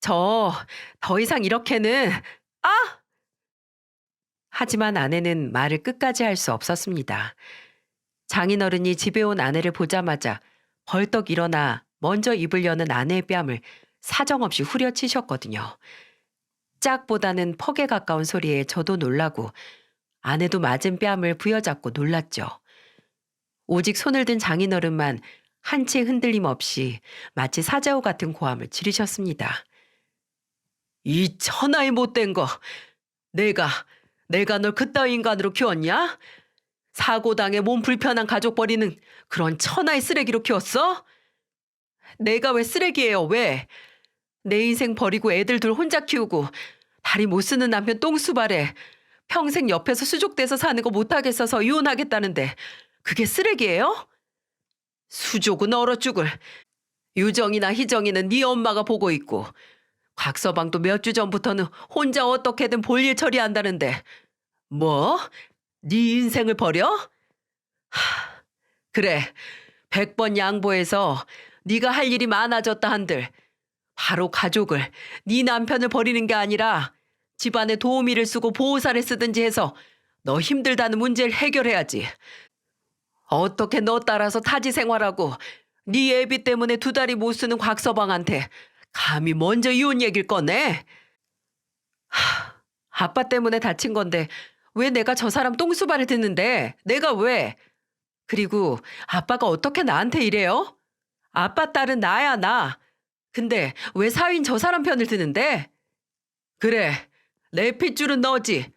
저 더 이상 이렇게는 아! 하지만 아내는 말을 끝까지 할 수 없었습니다. 장인어른이 집에 온 아내를 보자마자 벌떡 일어나 먼저 입을 여는 아내의 뺨을 사정없이 후려치셨거든요. 짝보다는 퍽에 가까운 소리에 저도 놀라고 아내도 맞은 뺨을 부여잡고 놀랐죠. 오직 손을 든 장인어른만 한 채 흔들림 없이 마치 사자우 같은 고함을 지르셨습니다. 이 천하의 못된 거! 내가 널 그따위 인간으로 키웠냐? 사고당해 몸 불편한 가족 버리는 그런 천하의 쓰레기로 키웠어? 내가 왜 쓰레기예요, 왜? 내 인생 버리고 애들 둘 혼자 키우고 다리 못 쓰는 남편 똥수발에 평생 옆에서 수족돼서 사는 거 못하겠어서 이혼하겠다는데 그게 쓰레기예요? 수족은 얼어 죽을. 유정이나 희정이는 네 엄마가 보고 있고 곽서방도 몇 주 전부터는 혼자 어떻게든 볼일 처리한다는데 뭐? 네 인생을 버려? 그래, 100번 양보해서 네가 할 일이 많아졌다 한들 바로 가족을, 네 남편을 버리는 게 아니라 집안에 도우미를 쓰고 보호사를 쓰든지 해서 너 힘들다는 문제를 해결해야지. 어떻게 너 따라서 타지 생활하고 네 애비 때문에 2달이 못 쓰는 곽서방한테 감히 먼저 이혼 얘기를 꺼내? 아빠 때문에 다친 건데 왜 내가 저 사람 똥수발을 듣는데? 내가 왜? 그리고 아빠가 어떻게 나한테 이래요? 아빠 딸은 나야 나. 근데 왜 사위인 저 사람 편을 드는데? 그래, 내 핏줄은 너지.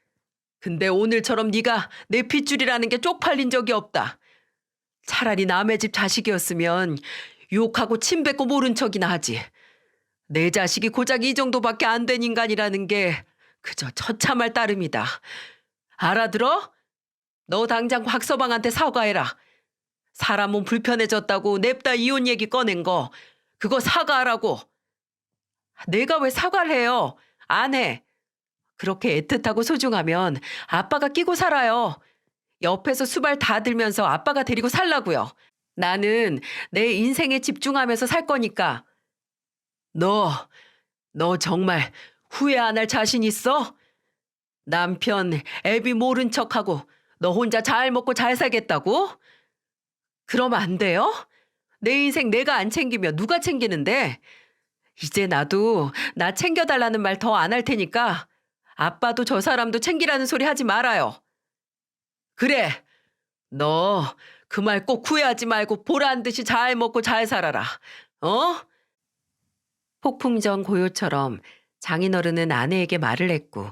근데 오늘처럼 네가 내 핏줄이라는 게 쪽팔린 적이 없다. 차라리 남의 집 자식이었으면 욕하고 침 뱉고 모른 척이나 하지. 내 자식이 고작 이 정도밖에 안 된 인간이라는 게 그저 처참할 따름이다. 알아들어? 너 당장 곽서방한테 사과해라. 사람 몸 불편해졌다고 냅다 이혼 얘기 꺼낸 거 그거 사과하라고. 내가 왜 사과를 해요? 안 해. 그렇게 애틋하고 소중하면 아빠가 끼고 살아요. 옆에서 수발 다 들면서 아빠가 데리고 살라고요. 나는 내 인생에 집중하면서 살 거니까. 너, 너 정말 후회 안 할 자신 있어? 남편, 애비 모른 척하고 너 혼자 잘 먹고 잘 살겠다고? 그러면 안 돼요? 내 인생 내가 안 챙기면 누가 챙기는데? 이제 나도 나 챙겨달라는 말 더 안 할 테니까 아빠도 저 사람도 챙기라는 소리 하지 말아요. 그래, 너 그 말 꼭 후회하지 말고 보란 듯이 잘 먹고 잘 살아라. 어? 폭풍전 고요처럼 장인어른은 아내에게 말을 했고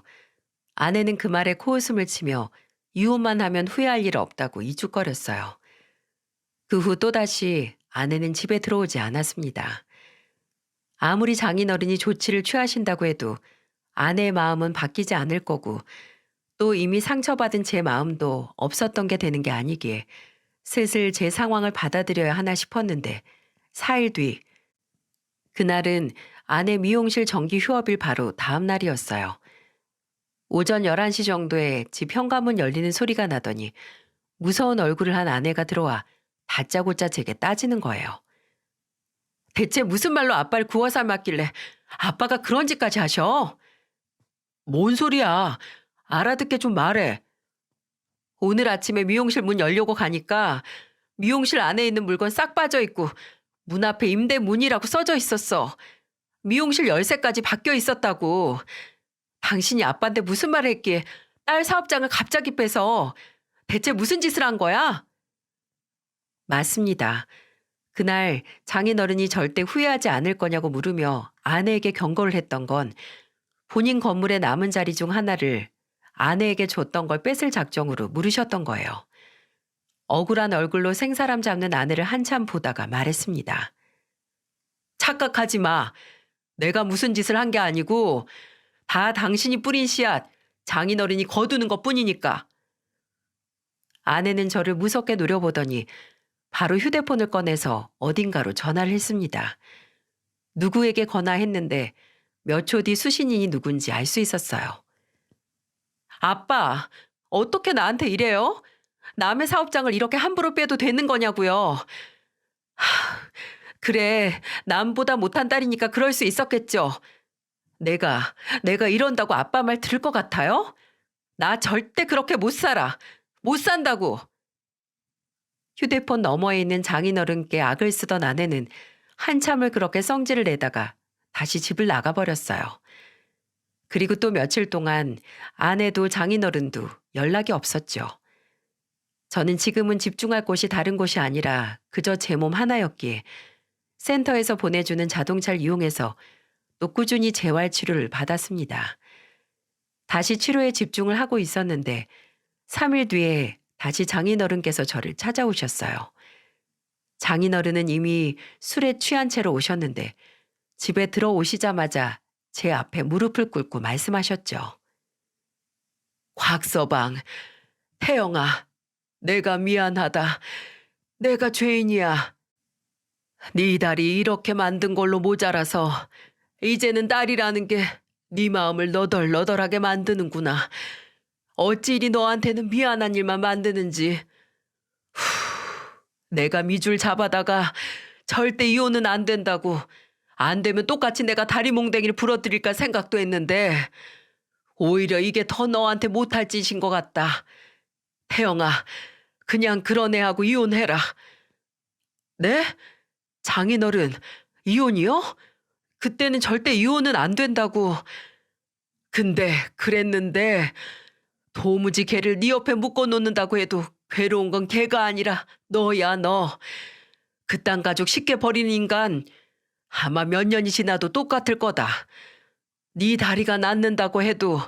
아내는 그 말에 코웃음을 치며 이혼만 하면 후회할 일 없다고 이죽거렸어요. 그 후 또다시 아내는 집에 들어오지 않았습니다. 아무리 장인어른이 조치를 취하신다고 해도 아내의 마음은 바뀌지 않을 거고 또 이미 상처받은 제 마음도 없었던 게 되는 게 아니기에 슬슬 제 상황을 받아들여야 하나 싶었는데 4일 뒤 그날은 아내 미용실 정기 휴업일 바로 다음 날이었어요. 오전 11시 정도에 집 현관문 열리는 소리가 나더니 무서운 얼굴을 한 아내가 들어와 다짜고짜 제게 따지는 거예요. 대체 무슨 말로 아빠를 구워 삶았길래 아빠가 그런 짓까지 하셔? 뭔 소리야. 알아듣게 좀 말해. 오늘 아침에 미용실 문 열려고 가니까 미용실 안에 있는 물건 싹 빠져 있고 문 앞에 임대문이라고 써져 있었어. 미용실 열쇠까지 바뀌어 있었다고. 당신이 아빠한테 무슨 말을 했기에 딸 사업장을 갑자기 빼서 대체 무슨 짓을 한 거야? 맞습니다. 그날 장인어른이 절대 후회하지 않을 거냐고 물으며 아내에게 경고를 했던 건 본인 건물의 남은 자리 중 하나를 아내에게 줬던 걸 뺏을 작정으로 물으셨던 거예요. 억울한 얼굴로 생사람 잡는 아내를 한참 보다가 말했습니다. 착각하지 마. 내가 무슨 짓을 한 게 아니고 다 당신이 뿌린 씨앗 장인어른이 거두는 것뿐이니까. 아내는 저를 무섭게 노려보더니 바로 휴대폰을 꺼내서 어딘가로 전화를 했습니다. 누구에게 전화했는데 몇 초 뒤 수신인이 누군지 알 수 있었어요. 아빠, 어떻게 나한테 이래요? 남의 사업장을 이렇게 함부로 빼도 되는 거냐고요. 그래, 남보다 못한 딸이니까 그럴 수 있었겠죠. 내가 이런다고 아빠 말 들을 것 같아요? 나 절대 그렇게 못 살아. 못 산다고. 휴대폰 너머에 있는 장인어른께 악을 쓰던 아내는 한참을 그렇게 성질을 내다가 다시 집을 나가버렸어요. 그리고 또 며칠 동안 아내도 장인어른도 연락이 없었죠. 저는 지금은 집중할 곳이 다른 곳이 아니라 그저 제 몸 하나였기에 센터에서 보내주는 자동차를 이용해서 또 꾸준히 재활 치료를 받았습니다. 다시 치료에 집중을 하고 있었는데 3일 뒤에 다시 장인어른께서 저를 찾아오셨어요. 장인어른은 이미 술에 취한 채로 오셨는데 집에 들어오시자마자 제 앞에 무릎을 꿇고 말씀하셨죠. 곽서방, 태영아, 내가 미안하다. 내가 죄인이야. 네 딸이 이렇게 만든 걸로 모자라서 이제는 딸이라는 게 네 마음을 너덜너덜하게 만드는구나. 어찌 이리 너한테는 미안한 일만 만드는지. 내가 미줄 잡아다가 절대 이혼은 안 된다고 안 되면 똑같이 내가 다리 몽댕이를 부러뜨릴까 생각도 했는데 오히려 이게 더 너한테 못할 짓인 것 같다. 태영아, 그냥 그런 애하고 이혼해라. 네? 장인어른, 이혼이요? 그때는 절대 이혼은 안 된다고. 근데 그랬는데 도무지 걔를 네 옆에 묶어놓는다고 해도 괴로운 건 걔가 아니라 너야 너. 그딴 가족 쉽게 버리는 인간 아마 몇 년이 지나도 똑같을 거다. 네 다리가 낫는다고 해도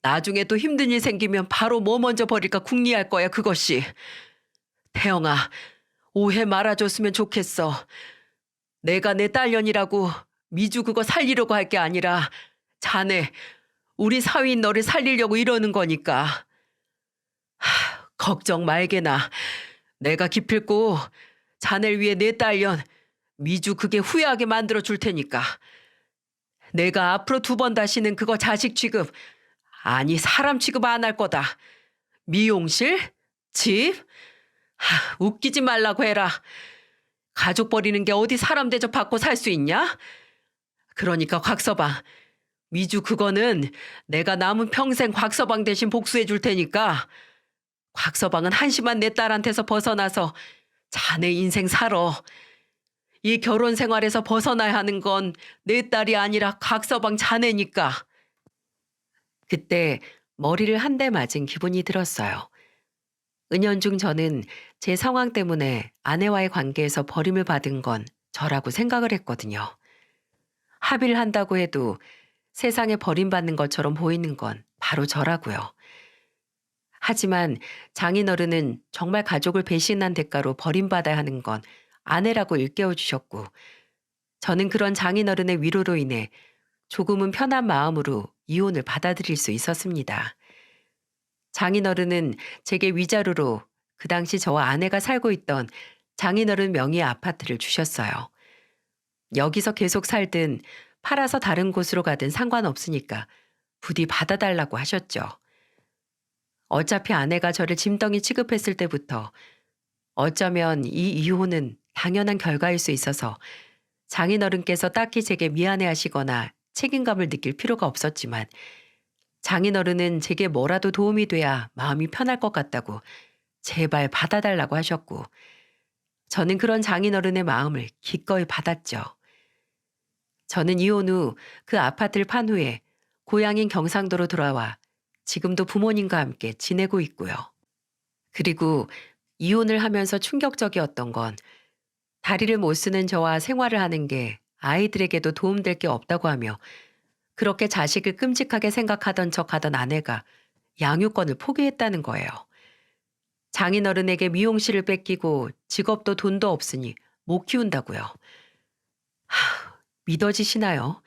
나중에 또 힘든 일 생기면 바로 뭐 먼저 버릴까 궁리할 거야 그것이. 태영아, 오해 말아줬으면 좋겠어. 내가 내 딸년이라고 미주 그거 살리려고 할 게 아니라 자네, 우리 사위인 너를 살리려고 이러는 거니까. 걱정 말게나. 내가 기필코 자네를 위해 내 딸년 미주 그게 후회하게 만들어 줄 테니까. 내가 앞으로 2번 다시는 그거 자식 취급, 아니 사람 취급 안 할 거다. 미용실? 집? 웃기지 말라고 해라. 가족 버리는 게 어디 사람 대접 받고 살 수 있냐? 그러니까 곽서방, 미주 그거는 내가 남은 평생 곽서방 대신 복수해 줄 테니까 곽서방은 한심한 내 딸한테서 벗어나서 자네 인생 살아. 이 결혼 생활에서 벗어나야 하는 건 내 딸이 아니라 곽서방 자네니까. 그때 머리를 한 대 맞은 기분이 들었어요. 은연중 저는 제 상황 때문에 아내와의 관계에서 버림을 받은 건 저라고 생각을 했거든요. 합의를 한다고 해도 세상에 버림받는 것처럼 보이는 건 바로 저라고요. 하지만 장인어른은 정말 가족을 배신한 대가로 버림받아야 하는 건 아내라고 일깨워 주셨고, 저는 그런 장인어른의 위로로 인해 조금은 편한 마음으로 이혼을 받아들일 수 있었습니다. 장인어른은 제게 위자료로 그 당시 저와 아내가 살고 있던 장인어른 명의의 아파트를 주셨어요. 여기서 계속 살든 팔아서 다른 곳으로 가든 상관없으니까 부디 받아달라고 하셨죠. 어차피 아내가 저를 짐덩이 취급했을 때부터 어쩌면 이 이혼은 당연한 결과일 수 있어서 장인어른께서 딱히 제게 미안해하시거나 책임감을 느낄 필요가 없었지만, 장인어른은 제게 뭐라도 도움이 돼야 마음이 편할 것 같다고 제발 받아달라고 하셨고, 저는 그런 장인어른의 마음을 기꺼이 받았죠. 저는 이혼 후 그 아파트를 판 후에 고향인 경상도로 돌아와 지금도 부모님과 함께 지내고 있고요. 그리고 이혼을 하면서 충격적이었던 건 다리를 못 쓰는 저와 생활을 하는 게 아이들에게도 도움될 게 없다고 하며 그렇게 자식을 끔찍하게 생각하던 척하던 아내가 양육권을 포기했다는 거예요. 장인어른에게 미용실을 뺏기고 직업도 돈도 없으니 못 키운다고요. 믿어지시나요?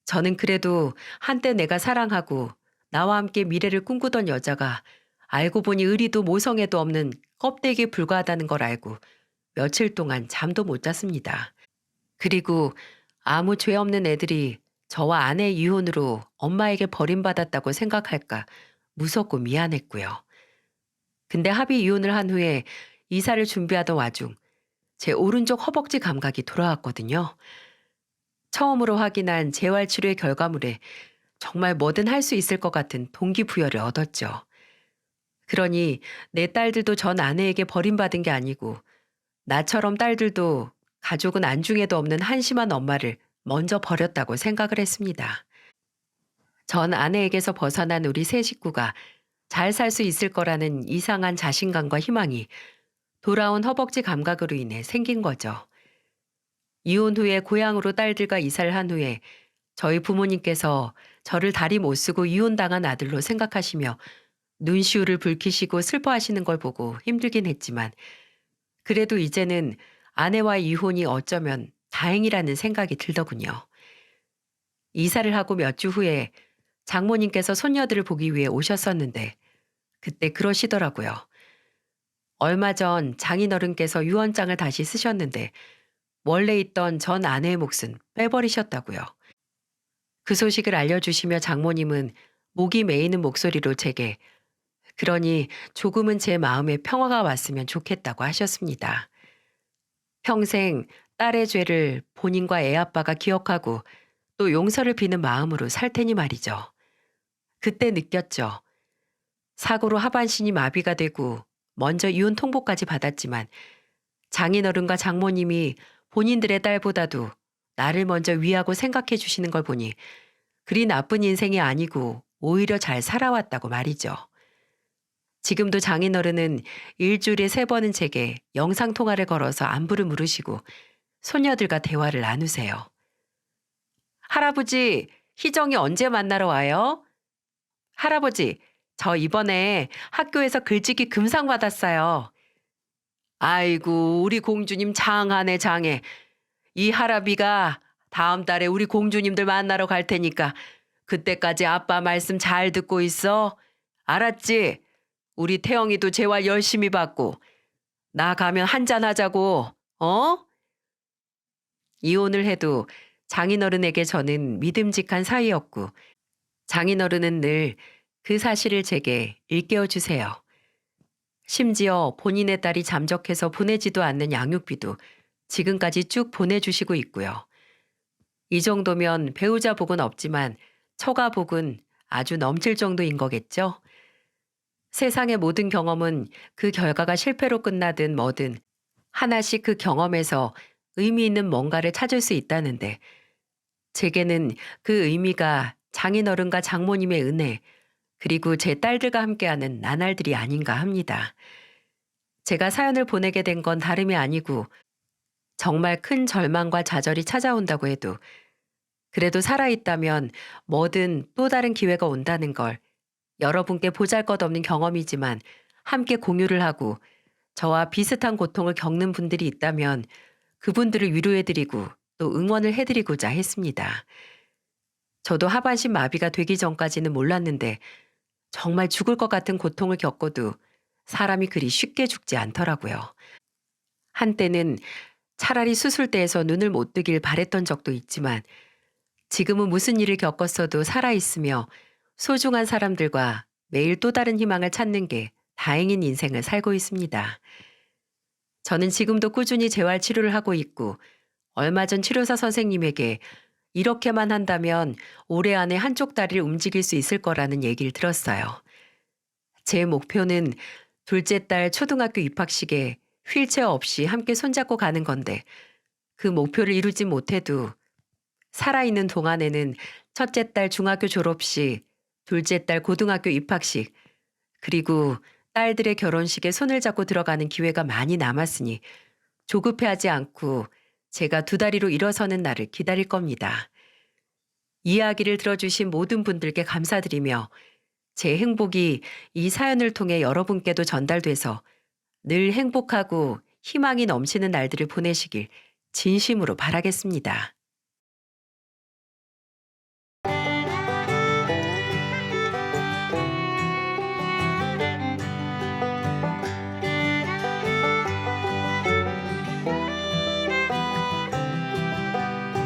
저는 그래도 한때 내가 사랑하고 나와 함께 미래를 꿈꾸던 여자가 알고 보니 의리도 모성애도 없는 껍데기에 불과하다는 걸 알고 며칠 동안 잠도 못 잤습니다. 그리고 아무 죄 없는 애들이 저와 아내의 이혼으로 엄마에게 버림받았다고 생각할까 무섭고 미안했고요. 근데 합의 이혼을 한 후에 이사를 준비하던 와중 제 오른쪽 허벅지 감각이 돌아왔거든요. 처음으로 확인한 재활치료의 결과물에 정말 뭐든 할 수 있을 것 같은 동기부여를 얻었죠. 그러니 내 딸들도 전 아내에게 버림받은 게 아니고 나처럼 딸들도 가족은 안중에도 없는 한심한 엄마를 먼저 버렸다고 생각을 했습니다. 전 아내에게서 벗어난 우리 세 식구가 잘 살 수 있을 거라는 이상한 자신감과 희망이 돌아온 허벅지 감각으로 인해 생긴 거죠. 이혼 후에 고향으로 딸들과 이사를 한 후에 저희 부모님께서 저를 다리 못 쓰고 이혼당한 아들로 생각하시며 눈시울을 붉히시고 슬퍼하시는 걸 보고 힘들긴 했지만, 그래도 이제는 아내와의 이혼이 어쩌면 다행이라는 생각이 들더군요. 이사를 하고 몇 주 후에 장모님께서 손녀들을 보기 위해 오셨었는데 그때 그러시더라고요. 얼마 전 장인어른께서 유언장을 다시 쓰셨는데 원래 있던 전 아내의 몫은 빼버리셨다고요. 그 소식을 알려주시며 장모님은 목이 메이는 목소리로 제게 그러니 조금은 제 마음에 평화가 왔으면 좋겠다고 하셨습니다. 평생 딸의 죄를 본인과 애 아빠가 기억하고 또 용서를 비는 마음으로 살 테니 말이죠. 그때 느꼈죠. 사고로 하반신이 마비가 되고 먼저 이혼 통보까지 받았지만 장인어른과 장모님이 본인들의 딸보다도 나를 먼저 위하고 생각해 주시는 걸 보니 그리 나쁜 인생이 아니고 오히려 잘 살아왔다고 말이죠. 지금도 장인어른은 일주일에 3번은 제게 영상통화를 걸어서 안부를 물으시고 손녀들과 대화를 나누세요. 할아버지, 희정이 언제 만나러 와요? 할아버지, 저 이번에 학교에서 글짓기 금상 받았어요. 아이고, 우리 공주님 장하네, 장해. 이 할아비가 다음 달에 우리 공주님들 만나러 갈 테니까 그때까지 아빠 말씀 잘 듣고 있어. 알았지? 우리 태영이도 재활 열심히 받고 나 가면 한잔 하자고. 어? 이혼을 해도 장인어른에게 저는 믿음직한 사이였고 장인어른은 늘 그 사실을 제게 일깨워 주세요. 심지어 본인의 딸이 잠적해서 보내지도 않는 양육비도 지금까지 쭉 보내주시고 있고요. 이 정도면 배우자 복은 없지만 처가 복은 아주 넘칠 정도인 거겠죠? 세상의 모든 경험은 그 결과가 실패로 끝나든 뭐든 하나씩 그 경험에서 의미 있는 뭔가를 찾을 수 있다는데 제게는 그 의미가 장인어른과 장모님의 은혜 그리고 제 딸들과 함께하는 나날들이 아닌가 합니다. 제가 사연을 보내게 된 건 다름이 아니고 정말 큰 절망과 좌절이 찾아온다고 해도 그래도 살아있다면 뭐든 또 다른 기회가 온다는 걸 여러분께 보잘것없는 경험이지만 함께 공유를 하고 저와 비슷한 고통을 겪는 분들이 있다면 그분들을 위로해드리고 또 응원을 해드리고자 했습니다. 저도 하반신 마비가 되기 전까지는 몰랐는데 정말 죽을 것 같은 고통을 겪어도 사람이 그리 쉽게 죽지 않더라고요. 한때는 차라리 수술대에서 눈을 못 뜨길 바랬던 적도 있지만 지금은 무슨 일을 겪었어도 살아있으며 소중한 사람들과 매일 또 다른 희망을 찾는 게 다행인 인생을 살고 있습니다. 저는 지금도 꾸준히 재활 치료를 하고 있고 얼마 전 치료사 선생님에게 이렇게만 한다면 올해 안에 한쪽 다리를 움직일 수 있을 거라는 얘기를 들었어요. 제 목표는 둘째 딸 초등학교 입학식에 휠체어 없이 함께 손잡고 가는 건데 그 목표를 이루지 못해도 살아있는 동안에는 첫째 딸 중학교 졸업식, 둘째 딸 고등학교 입학식, 그리고 딸들의 결혼식에 손을 잡고 들어가는 기회가 많이 남았으니 조급해하지 않고 제가 2다리로 일어서는 날을 기다릴 겁니다. 이야기를 들어주신 모든 분들께 감사드리며 제 행복이 이 사연을 통해 여러분께도 전달돼서 늘 행복하고 희망이 넘치는 날들을 보내시길 진심으로 바라겠습니다.